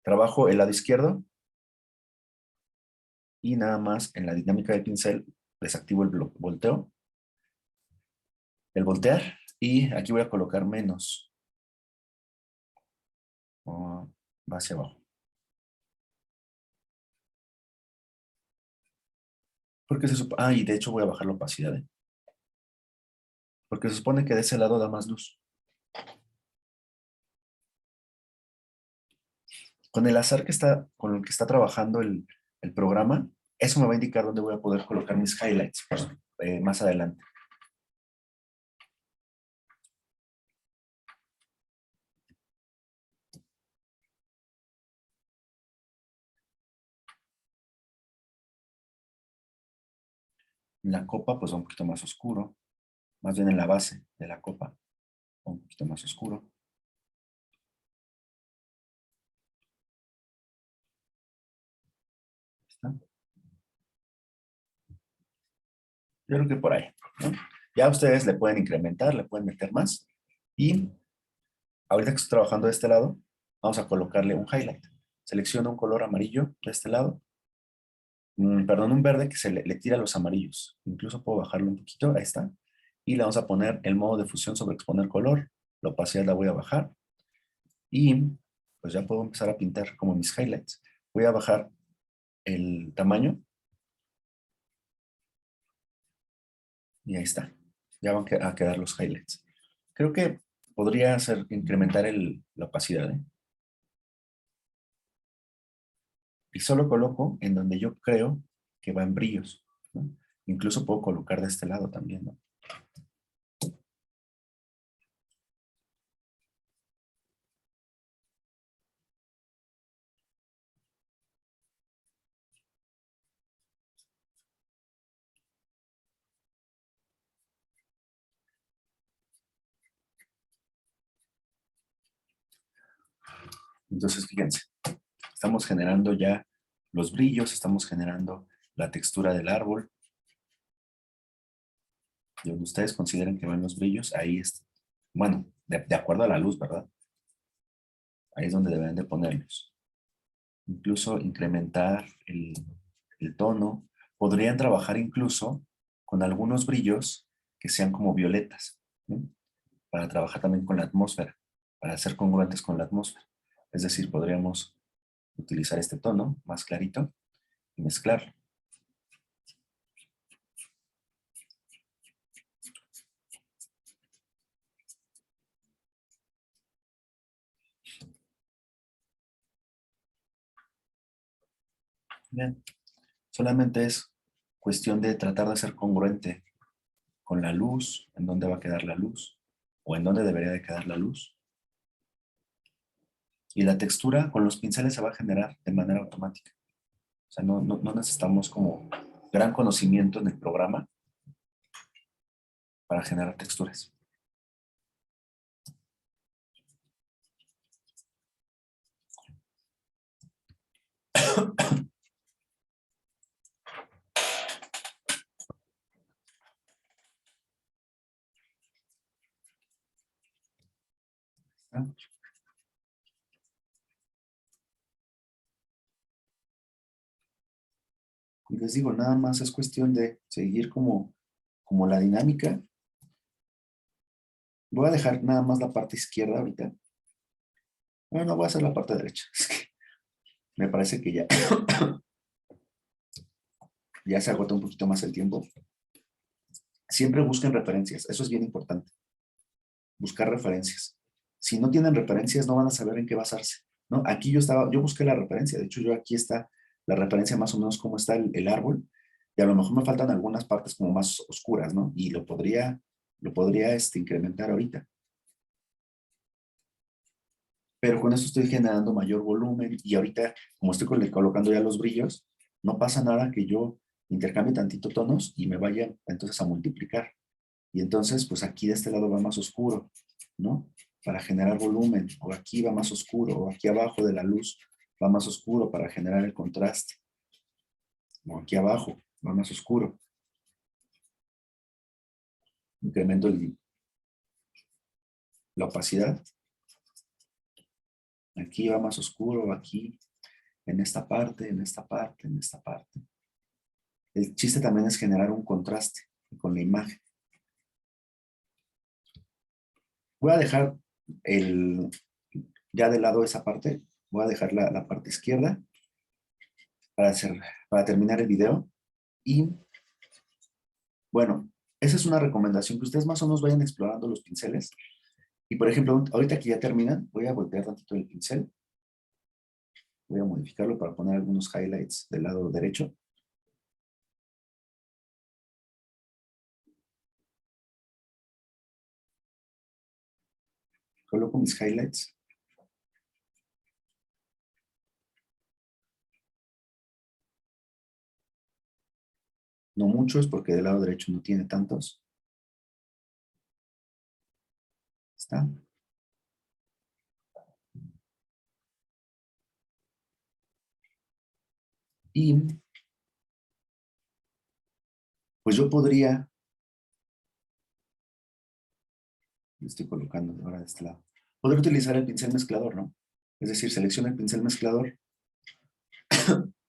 trabajo el lado izquierdo y nada más en la dinámica del pincel desactivo el volteo, el voltear, y aquí voy a colocar menos. Va hacia abajo. Porque se supone, y de hecho voy a bajar la opacidad, ¿eh? Porque se supone que de ese lado da más luz. Con el azar que está, con el que está trabajando el programa, eso me va a indicar dónde voy a poder colocar mis highlights pues, más adelante. En la copa, pues va un poquito más oscuro. Más bien en la base de la copa, va un poquito más oscuro. ¿Está? Yo creo que por ahí, ¿no? Ya ustedes le pueden incrementar, le pueden meter más. Y ahorita que estoy trabajando de este lado, vamos a colocarle un highlight. Selecciono un color amarillo de este lado. Perdón, un verde que le tira los amarillos. Incluso puedo bajarlo un poquito, ahí está. Y le vamos a poner el modo de fusión sobre exponer color. La opacidad la voy a bajar. Y pues ya puedo empezar a pintar como mis highlights. Voy a bajar el tamaño. Y ahí está. Ya van a quedar los highlights. Creo que podría hacer, incrementar la opacidad, ¿eh? Y solo coloco en donde yo creo que va en brillos, ¿no? Incluso puedo colocar de este lado también, ¿no? Entonces, fíjense, estamos generando ya los brillos, estamos generando la textura del árbol. Y donde ustedes consideren que van los brillos, ahí es, bueno, de acuerdo a la luz, ¿verdad? Ahí es donde deben de ponerlos. Incluso incrementar el tono. Podrían trabajar incluso con algunos brillos que sean como violetas, ¿no? Para trabajar también con la atmósfera, para ser congruentes con la atmósfera. Es decir, podríamos utilizar este tono más clarito y mezclarlo. Bien. Solamente es cuestión de tratar de ser congruente con la luz, en dónde va a quedar la luz, o en dónde debería de quedar la luz. Y la textura con los pinceles se va a generar de manera automática. O sea, no necesitamos como gran conocimiento en el programa para generar texturas. Y les digo, nada más es cuestión de seguir como la dinámica. Voy a dejar nada más la parte izquierda ahorita. Bueno, voy a hacer la parte derecha. Es que me parece que ya, ya se agota un poquito más el tiempo. Siempre busquen referencias, eso es bien importante. Buscar referencias. Si no tienen referencias, no van a saber en qué basarse, ¿no? Aquí yo busqué la referencia, de hecho aquí está la referencia más o menos cómo está el árbol, y a lo mejor me faltan algunas partes como más oscuras, ¿no? Y lo podría incrementar ahorita. Pero con esto estoy generando mayor volumen y ahorita, como estoy colocando ya los brillos, no pasa nada que yo intercambie tantito tonos y me vaya entonces a multiplicar. Y entonces, pues aquí de este lado va más oscuro, ¿no? Para generar volumen, o aquí va más oscuro, o aquí abajo de la luz va más oscuro para generar el contraste. O aquí abajo va más oscuro. Incremento la opacidad. Aquí va más oscuro, aquí, en esta parte, en esta parte, en esta parte. El chiste también es generar un contraste con la imagen. Voy a dejar ya de lado esa parte, voy a dejar la parte izquierda para terminar el video. Y bueno, esa es una recomendación, que ustedes más o menos vayan explorando los pinceles. Y por ejemplo, ahorita que ya terminan, voy a voltear tantito el pincel. Voy a modificarlo para poner algunos highlights del lado derecho. Coloco mis highlights. No muchos, porque del lado derecho no tiene tantos. Está. Y pues yo podría, lo estoy colocando ahora de este lado, poder utilizar el pincel mezclador, ¿no? Es decir, selecciono el pincel mezclador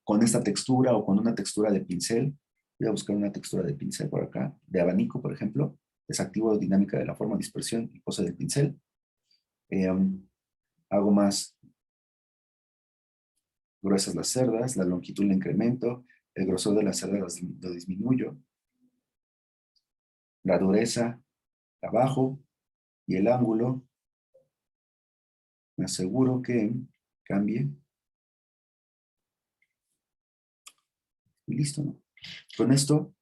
con esta textura o con una textura de pincel. Voy a buscar una textura de pincel por acá, de abanico, por ejemplo. Desactivo dinámica de la forma, dispersión y pose del pincel. Hago más gruesas las cerdas, la longitud la incremento, el grosor de las cerdas lo disminuyo, la dureza la bajo y el ángulo me aseguro que cambie. Y listo, ¿no? Con esto,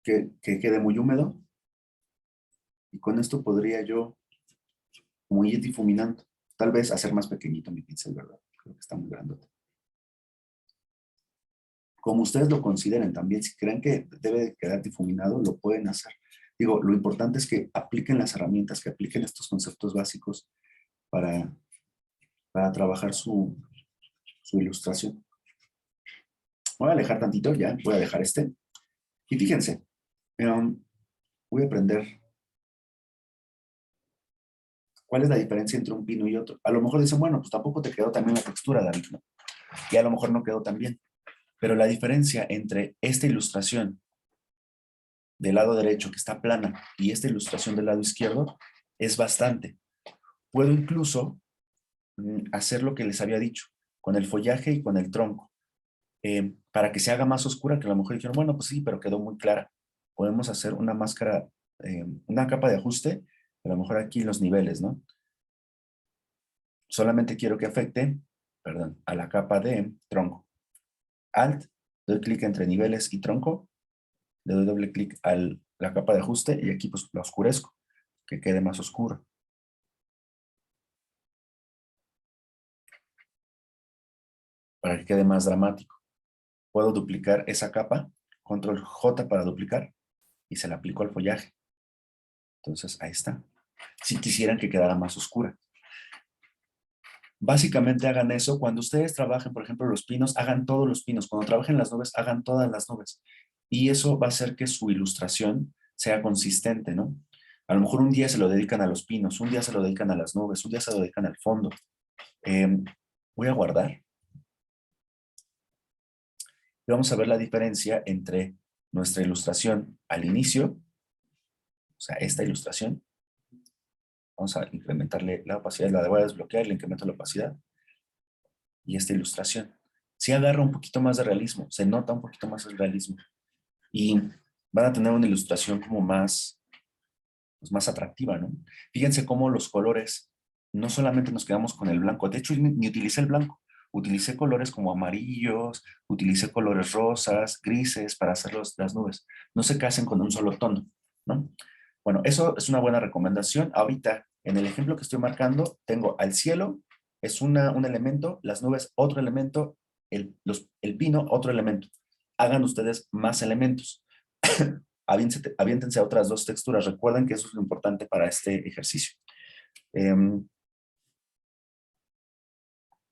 que quede muy húmedo, y con esto podría yo como ir difuminando. Tal vez hacer más pequeñito mi pincel, ¿verdad? Creo que está muy grande. Como ustedes lo consideren también, si creen que debe quedar difuminado, lo pueden hacer. Digo, lo importante es que apliquen las herramientas, que apliquen estos conceptos básicos para trabajar su ilustración. Voy a alejar tantito ya, voy a dejar este. Y fíjense, voy a aprender cuál es la diferencia entre un pino y otro. A lo mejor dicen, bueno, pues tampoco te quedó tan bien la textura, David, ¿no? Y a lo mejor no quedó tan bien. Pero la diferencia entre esta ilustración del lado derecho, que está plana, y esta ilustración del lado izquierdo, es bastante. Puedo incluso hacer lo que les había dicho, con el follaje y con el tronco, para que se haga más oscura, que a lo mejor dijeron, bueno, pues sí, pero quedó muy clara. Podemos hacer una máscara, una capa de ajuste, a lo mejor aquí los niveles, ¿no? Solamente quiero que afecte, perdón, a la capa de tronco. Alt, doy clic entre niveles y tronco, le doy doble clic a la capa de ajuste y aquí pues la oscurezco, que quede más oscuro. Para que quede más dramático. Puedo duplicar esa capa, control J para duplicar, y se la aplico al follaje. Entonces ahí está. Si quisieran que quedara más oscura. Básicamente hagan eso. Cuando ustedes trabajen, por ejemplo, los pinos, hagan todos los pinos. Cuando trabajen las nubes, hagan todas las nubes. Y eso va a hacer que su ilustración sea consistente, ¿no? A lo mejor un día se lo dedican a los pinos, un día se lo dedican a las nubes, un día se lo dedican al fondo. Voy a guardar. Y vamos a ver la diferencia entre nuestra ilustración al inicio, o sea, esta ilustración. Vamos a incrementarle la opacidad, la voy a desbloquear, le incremento la opacidad. Y esta ilustración. sí agarra un poquito más de realismo, se nota un poquito más el realismo. Y van a tener una ilustración como más, pues más atractiva, ¿no? Fíjense cómo los colores, no solamente nos quedamos con el blanco, de hecho ni utilicé el blanco, utilicé colores como amarillos, utilicé colores rosas, grises para hacer las nubes. No se casen con un solo tono, ¿no? Bueno, eso es una buena recomendación. Ahorita, en el ejemplo que estoy marcando, tengo al cielo, es un elemento, las nubes otro elemento, el pino otro elemento. Hagan ustedes más elementos. Aviéntense a otras dos texturas. Recuerden que eso es lo importante para este ejercicio.